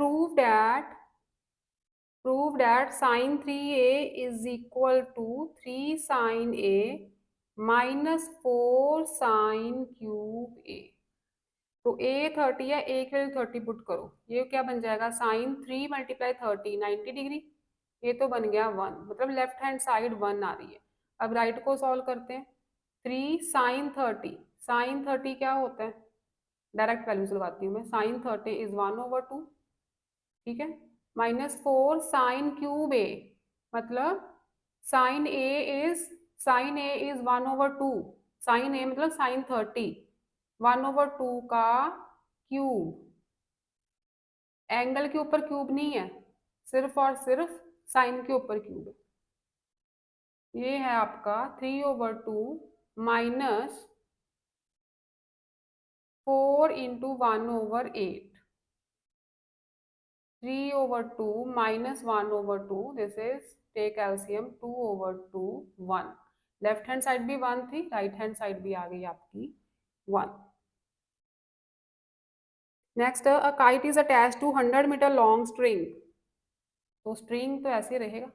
prove that sin 3a is equal to 3 sin a minus 4 sin cube a। तो a 30 है, a के लिए 30 पुट करो, ये क्या बन जाएगा, sin 3 × 30 90 डिग्री, ये तो बन गया 1, मतलब लेफ्ट हैंड साइड 1 आ रही है। अब राइट को सॉल्व करते हैं। 3 sin 30, sin 30 क्या होता है, डायरेक्ट वैल्यूज लगाती हूँ मैं। sin 30 इज 1/2, ठीक है। -4 sin क्यूब a, मतलब sin a is 1/2, sin a मतलब sin 30, 1/2 का क्यूब, एंगल के ऊपर क्यूब नहीं है, सिर्फ और सिर्फ साइन के ऊपर क्यूब है। ये है आपका 3/2 minus 4 × 1/8, 3/2 minus 1/2, this is take LCM 2/2 1। Left hand side भी 1 थी, राइट हैंड साइड भी आ गई आपकी 1। Next, a kite is attach to 100 metre long string, तो स्ट्रिंग तो ऐसे रहेगा,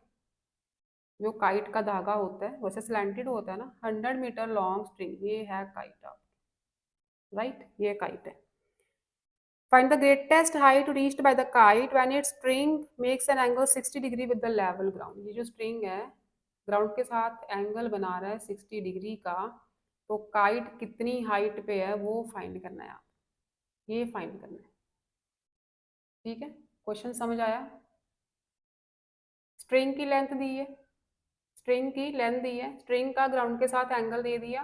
जो काइट का धागा होता है वैसे स्लैंटेड होता है ना। 100 मीटर लॉन्ग स्ट्रिंग, ये है काइट आप, राइट, ये काइट है। Find the greatest height reached by the kite when it's string makes an angle 60 degree with the level ground. ये जो स्ट्रिंग है ग्राउंड के साथ एंगल बना रहा है 60 डिग्री का, तो काइट कितनी हाइट पे है वो फाइंड करना है आप, ये फाइंड करना है, ठीक है। क्वेश्चन समझ आया। स्ट्रिंग की लेंथ दी है, स्ट्रिंग की लेंथ दी है, स्ट्रिंग का ग्राउंड के साथ एंगल दे दिया,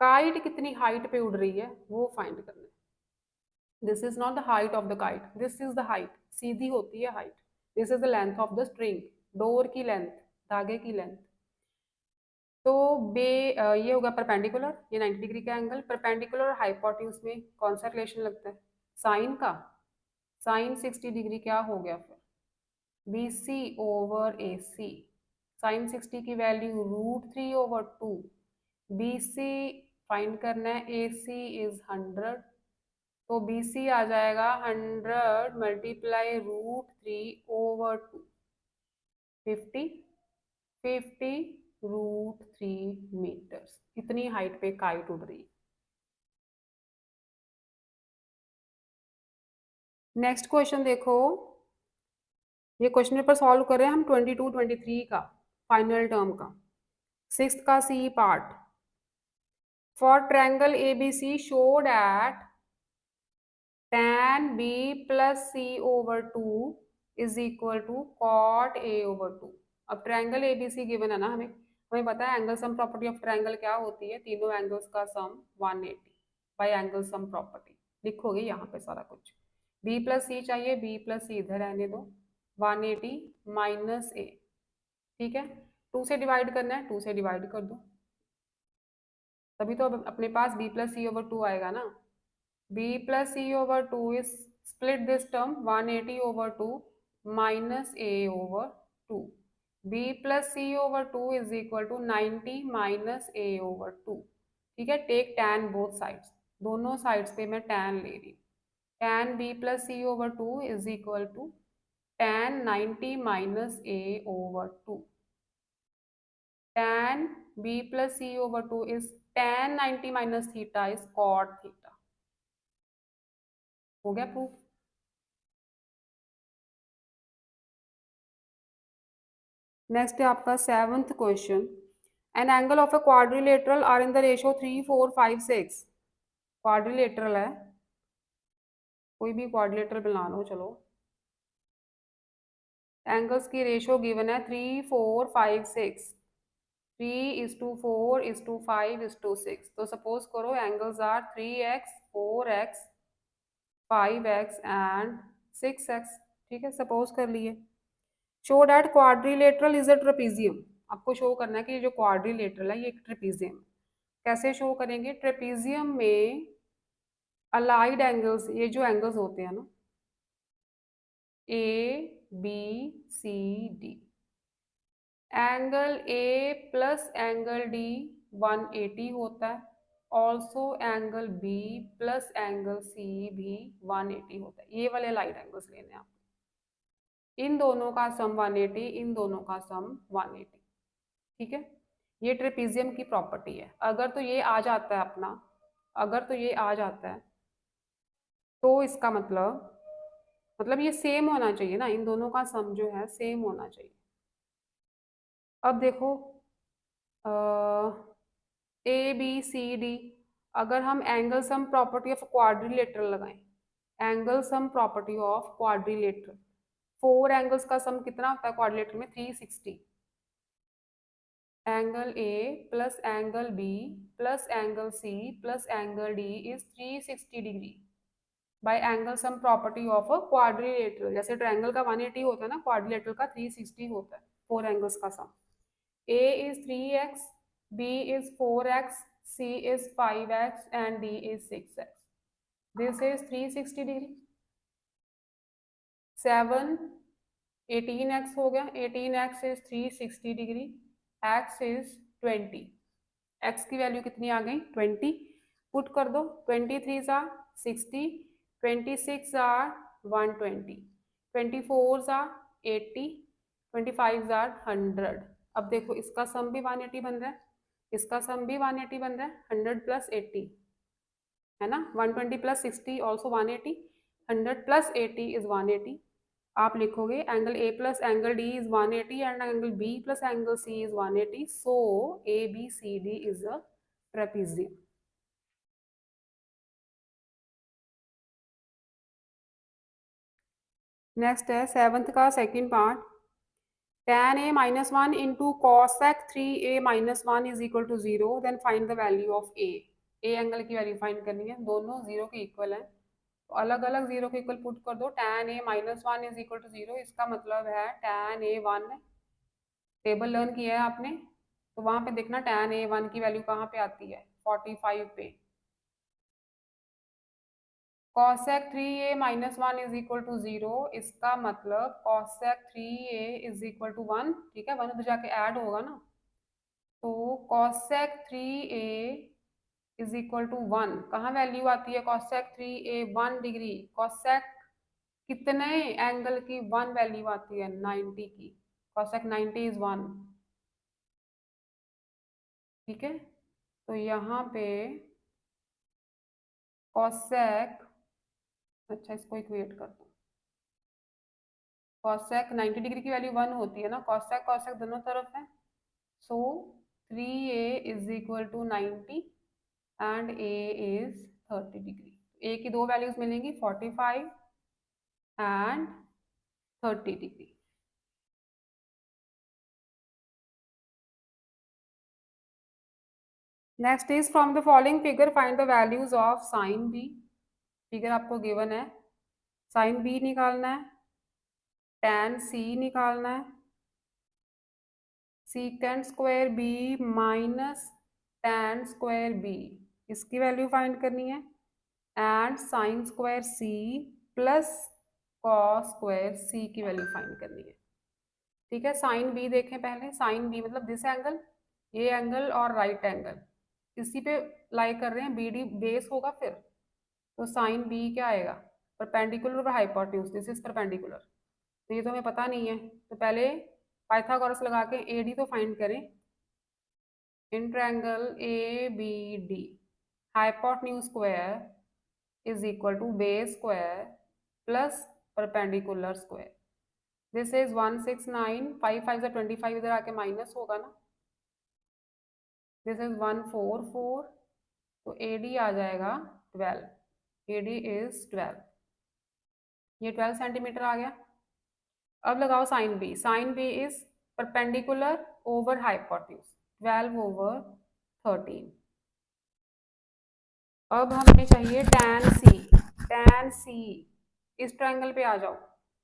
काइट कितनी हाइट पे उड़ रही है वो फाइंड करना है। This is not the height of the kite, this is the height, सीधी होती है height. This is the length of the string, डोर की लेंथ, धागे की लेंथ। तो ये होगा परपेंडिकुलर, ये 90 डिग्री का एंगल। परपेंडिकुलर और हाइपोटेन्यूज में कौन सा रिलेशन लगता है, साइन का। साइन 60 डिग्री क्या हो गया फिर, BC/AC। साइन 60 की वैल्यू √3/2, BC फाइंड करना है, AC इज 100, तो BC आ जाएगा 100 × √3/2, 50 √3 मीटर्स। कितनी हाइट पे काइट उड़ रही है। नेक्स्ट क्वेश्चन देखो, ये क्वेश्चन पेपर सॉल्व कर रहे हैं हम 22-23 का फाइनल टर्म का, 6th का C part. For triangle ABC show that tan B + C/2 is equal to cot A/2। अब ट्रायंगल ABC गिवन है ना, हमें हमें पता है angle sum property of triangle क्या होती है, तीनों एंगल्स का सम 180 बाय एंगल सम प्रॉपर्टी। लिखोगे यहाँ पे सारा कुछ। B + C चाहिए, B + C इधर रहने दो, 180 - A, ठीक है। 2 से डिवाइड करना है, 2 से डिवाइड कर दो, तभी तो अब अपने पास B + C/2 आएगा ना। B + C/2 is split this term, 180/2 minus A/2। B + C/2 is equal to 90 minus A/2, ठीक है। टेक tan बोथ साइड्स, दोनों साइड्स पे मैं tan ले रही हूँ। tan B + C/2 is equal to tan 90 minus a over 2. Tan b plus c over 2 is tan 90 minus theta is cot theta. हो गया प्रूफ। नेक्स्ट है आपका 7th question. An angle of a quadrilateral are in the ratio 3, 4, 5, 6। Quadrilateral है, कोई भी क्वाड्रिलेटरल बना लो चलो। एंगल्स की रेशियो गिवन है 3, 4, 5, 6। 3:4:5:6। तो सपोज करो angles are 3x, 4x, 5x and 6x। ठीक है, सपोज कर लिए। Show that quadrilateral is a trapezium. आपको शो करना है कि ये जो क्वाड्रिलेटरल है ये एक ट्रेपीजियम। कैसे शो करेंगे? ट्रेपीजियम में अलाइड एंगल्स, ये जो एंगल्स होते हैं ना, A B C D. Angle A plus angle D 180 होता है। Also angle B plus angle C भी 180 होता है। ये वाले अलाइड एंगल्स लेने हैं आप। इन दोनों का सम 180, इन दोनों का सम 180। ठीक है, ये ट्रेपीजियम की प्रॉपर्टी है। अगर तो ये आ जाता है अपना, अगर तो ये आ जाता है तो इसका मतलब ये सेम होना चाहिए ना, इन दोनों का सम जो है सेम होना चाहिए। अब देखो ए बी सी डी, अगर हम angle sum property of quadrilateral लगाएं, angle sum property of quadrilateral, 4 angles का सम कितना होता है क्वाड्रिलेटरल में? 360। Angle A plus angle B plus angle C plus angle D is 360 degree by angle sum property of a quadrilateral. जैसे ट्रायंगल का 180 होता है ना, क्वाड्रिलेटरल का 360 होता है, 4 एंगल्स का सम। A is 3x, B is 4x, C is 5x and D is 6x. This is 360 degree. 7 18x हो गया। 18x is 360 degree. X is 20. X की वैल्यू कितनी आ गई? 20। पुट कर दो। 23 are 60, 26 are 120, 24 are 80, 25 are 100। अब देखो इसका सम भी 180 बन रहा है, इसका सम भी 180 बन रहा है। 100 प्लस 80 है ना, 120 प्लस 60 ऑल्सो 180, 100 प्लस 80 इज 180। आप लिखोगे angle A plus angle D is 180 and angle B plus angle C is 180। So A B C D is a trapezium. Next है 7th का second part. tan a minus 1 into cosec 3a minus 1 is equal to 0, then find the value of a। a angle की वैल्यू फाइंड करनी है, दोनों जीरो के इक्वल है तो अलग अलग जीरो के इक्वल पुट कर दो। tan a minus 1 is equal to 0, इसका मतलब है tan a1, टेबल लर्न किया है आपने तो वहां पे देखना tan a1 की वैल्यू कहाँ पे आती है, 45 पे। cosec 3a minus 1 is equal to 0, इसका मतलब cosec 3a is equal to 1। ठीक है, 1 उधर जाके ऐड होगा ना, तो cosec 3a is equal to 1। कहाँ वैल्यू आती है cosec 3a? 1 डिग्री। cosec कितने एंगल की 1 वैल्यू आती है? 90 की। cosec 90 is 1। ठीक है, तो यहाँ पे cosec, अच्छा इसको इक्वेट कर दो। cosec 90 डिग्री की वैल्यू 1 होती है ना, cosec cosec दोनों तरफ है। So 3a is equal to 90 and a is 30 degree. a की दो वैल्यूज मिलेंगी, 45 and 30 degree. Next is from the following figure find the values of sine B. Figure आपको गिवन है, साइन बी निकालना है, tan सी निकालना है, secant square B minus tan square B, इसकी वैल्यू फाइंड करनी है, and sine square C plus cos square C की वैल्यू फाइंड करनी है। ठीक है, साइन बी देखें पहले। साइन बी मतलब दिस एंगल, ये एंगल और राइट एंगल इसी पे लाई कर रहे हैं, बी डी बेस होगा फिर, तो साइन बी क्या आएगा? परपेंडिकुलर और हाइपोटेन्यूज, दिस इज परपेंडिकुलर। तो ये तो हमें पता नहीं है, तो पहले पाइथागोरस लगा के AD तो फाइंड करें। In triangle ABD hypotenuse square is equal to base square plus perpendicular square. This is 169, 5 5 से 25 इधर आके माइनस होगा ना, दिस इज 144, तो AD आ जाएगा 12, AD इज 12, ये 12 सेंटीमीटर आ गया। अब लगाओ sine B, sine B is perpendicular over hypotenuse, 12 over 13। अब हमें चाहिए tan सी, tan सी इस ट्रायंगल पे आ जाओ,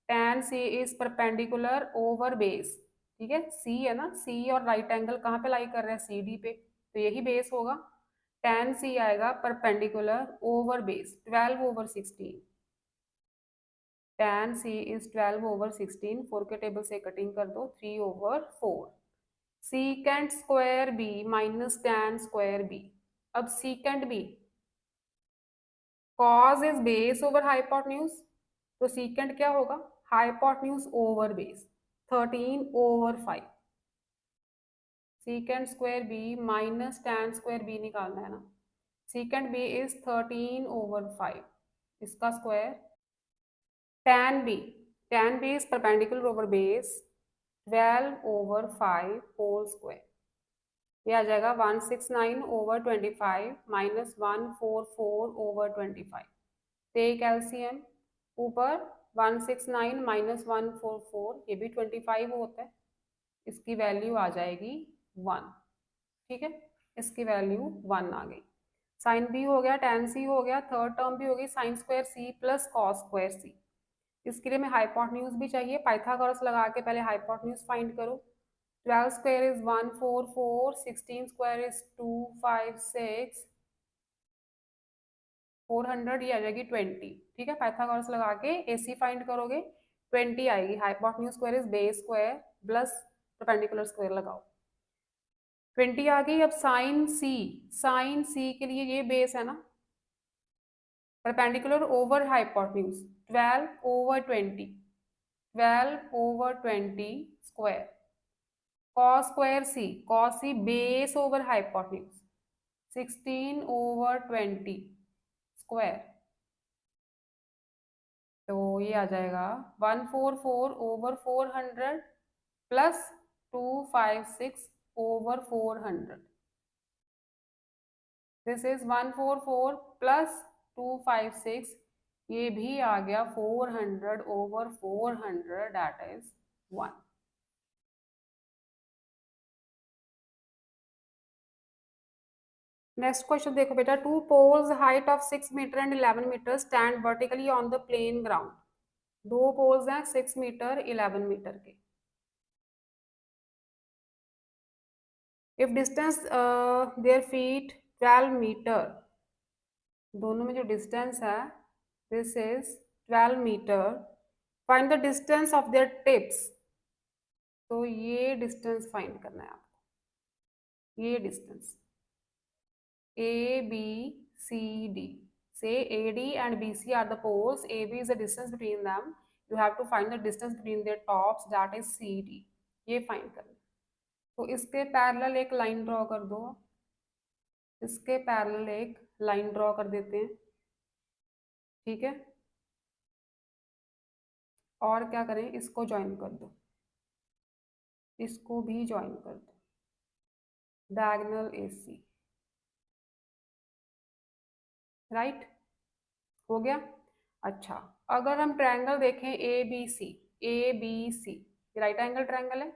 tan C is perpendicular over base, ठीक है, सी है ना, सी और राइट एंगल कहाँ पे लाई कर रहे हैं, CD पे, तो यही बेस होगा। tan सी आएगा perpendicular over base 12 over 16, tan C is 12 over 16, 4 के टेबल से कटिंग कर दो, 3 over 4। Secant square B minus tan square B, अब secant B cos is base over hypotenuse, तो सीकेंट क्या होगा, hypotenuse over base 13 over 5, secant square B minus tan square B निकालना है ना, सीकेंट बी इज 13 ओवर 5, इसका square, tan b, tan b is perpendicular over base 12 over 5 whole square, ये आ जाएगा 169 over 25 minus 144 over 25, take LCM, ऊपर 169 माइनस 144, ये भी 25 होता है, इसकी वैल्यू आ जाएगी 1, ठीक है, इसकी वैल्यू 1 आ गई। साइन बी हो गया, tan सी हो गया, थर्ड टर्म भी हो गई sin square C plus cos square C. इसके लिए हमें हाइपोटेन्यूज भी चाहिए, पाइथागोरस लगा के पहले हाइपोटेन्यूज फाइंड करो। 12 स्क्वायर इज 144, 16 स्क्वायर इज 256, 400, ये आ जाएगी 20, ठीक है, पाइथागोरस लगा के AC फाइंड करोगे 20 आएगी। Hypotenuse square is base square plus perpendicular square लगाओ, 20 आ गई। अब साइन सी, साइन सी के लिए ये बेस है ना, perpendicular over hypotenuse 12 over 20, 12 over 20 square, cos square C, cos C base over hypotenuse 16 over 20 square, तो ये आ जाएगा 144 over 400 plus 256 over 400, this is 144 plus 256, ये भी आ गया 400 over 400, that is 1। Next question देखो बेटा, two poles height of 6 metre and 11 metre stand vertically on the plane ground, दो पोल्स हैं 6 मीटर 11 मीटर के, if distance their feet 12 metre, दोनों में जो डिस्टेंस है this is 12 metre, find the distance of their tips, तो ये डिस्टेंस फाइंड करना है आपको, ये distance ABCD, say AD and BC are the poles, AB is the distance between them, you have to find the distance between their tops, that is CD, ये फाइंड करना। तो इसके पैरेलल एक लाइन ड्रॉ कर दो, इसके पैरेलल एक लाइन ड्रॉ कर देते हैं, ठीक है, और क्या करें, इसको ज्वाइन कर दो, इसको भी ज्वाइन कर दो, डायगोनल AC, राइट, हो गया। अच्छा, अगर हम ट्रायंगल देखें ABC, ABC right angle triangle है,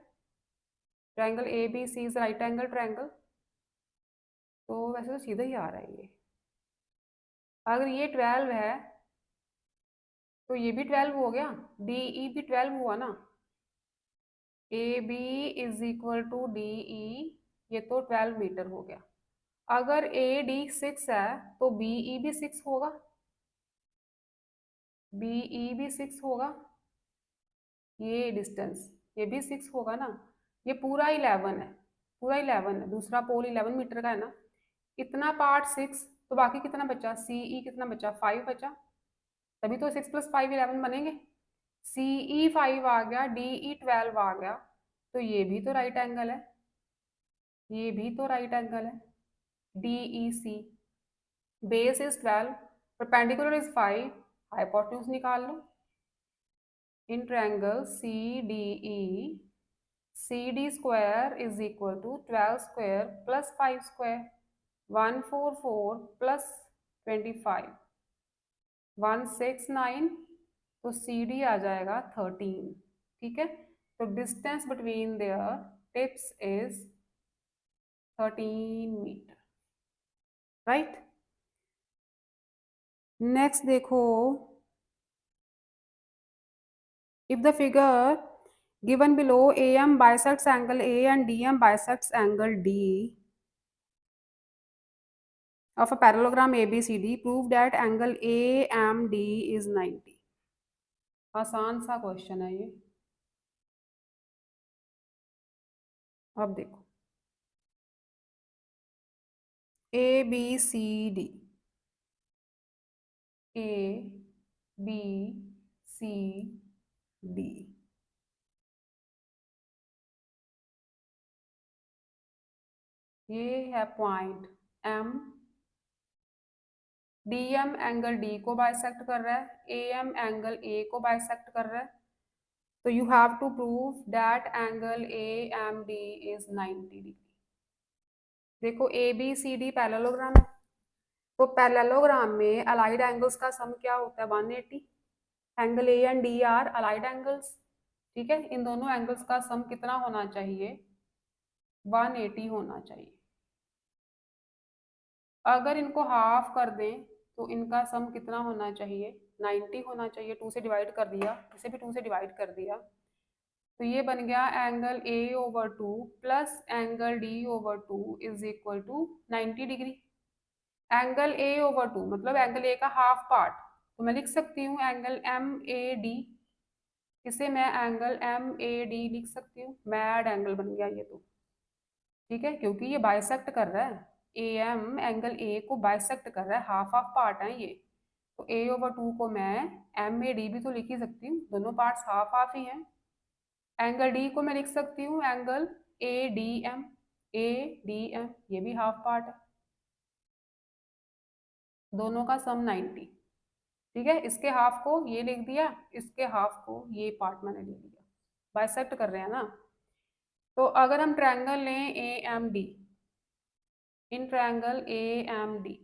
triangle ABC is right angle triangle, तो वैसे तो सीधा ही आ रहा है ये, अगर ये 12 है तो ये भी 12 हो गया, DE भी 12 हुआ ना, AB is equal to DE, ये तो 12 मीटर हो गया। अगर AD 6 है तो BE भी 6 होगा, BE भी 6 होगा, ये डिस्टेंस ये भी 6 होगा ना, ये पूरा 11 है, पूरा 11 है, दूसरा पोल 11 मीटर का है ना, इतना पार्ट 6, तो बाकी कितना बचा, CE कितना बचा, 5 बचा, तभी तो 6 + 5 11 बनेंगे, CE 5 आ गया, DE 12 आ गया, तो ये भी तो राइट एंगल है, ये भी तो राइट एंगल है। DEC, base is 12, perpendicular is 5, hypotenuse निकाल लो। In triangle CDE, CD square is equal to 12 square plus 5 square, 144 plus 25, 169, तो CD आ जाएगा 13। ठीक है, तो distance between their tips is 13 metre, right. Next देखो, if the figure given below AM bisects angle A and DM bisects angle D of a parallelogram ABCD, prove that angle AMD is 90। आसान सा क्वेश्चन है ये। अब देखो, ABCD, ABCD, ये है point M, DM angle D को बाइसेक्ट कर रहा है, AM एंगल A को बाइसेक्ट कर रहा है, तो you have to prove that angle AMD is 90 degree. देखो ABCD पैरेललोग्राम है, तो पैरेललोग्राम में अलाइड एंगल्स का सम क्या होता है? 180। Angle A and D are allied angles, ठीक है, इन दोनों एंगल्स का सम कितना होना चाहिए? 180 होना चाहिए। अगर इनको हाफ कर दें तो इनका सम कितना होना चाहिए? 90 होना चाहिए। 2 से डिवाइड कर दिया, इसे भी 2 से डिवाइड कर दिया, तो ये बन गया angle A/2 plus angle D/2 is equal to 90 degree. Angle A/2 मतलब एंगल A का हाफ पार्ट, तो मैं लिख सकती हूँ एंगल MAD, इसे मैं एंगल MAD लिख सकती हूँ। मैड एंगल बन गया ये तो, ठीक है, क्योंकि ये बाइसेक्ट कर रहा है, AM एंगल A को बाइसेक्ट कर रहा है, हाफ हाफ पार्ट है ये, तो A/2 को मैं MAD भी तो लिख ही सकती हूँ, दोनों पार्ट्स हाफ हाफ ही हैं। एंगल D को मैं लिख सकती हूँ एंगल ADM, ADM ये भी हाफ पार्ट है, दोनों का सम 90। ठीक है, इसके हाफ को ये लिख दिया, इसके हाफ को ये पार्ट मैंने ले लिया, बाइसेक्ट कर रहे हैं ना। तो अगर हम ट्रायंगल लें AMD, in triangle AMD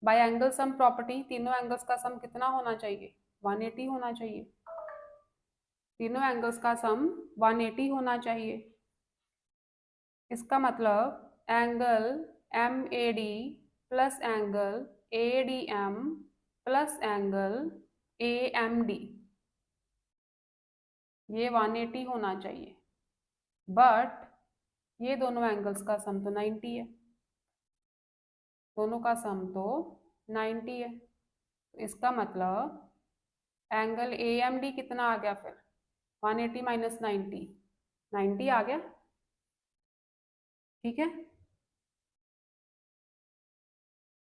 bye angle sum property, तीनों एंगल्स का सम कितना होना चाहिए? 180 होना चाहिए। तीनों एंगल्स का सम 180 होना चाहिए। इसका मतलब angle MAD plus angle ADM plus angle AMD, ये 180 होना चाहिए, बट ये दोनों एंगल्स का सम तो 90 है, दोनों का सम तो 90 है, तो इसका मतलब एंगल AMD कितना आ गया फिर? 180 माइनस 90, 90 आ गया। ठीक है,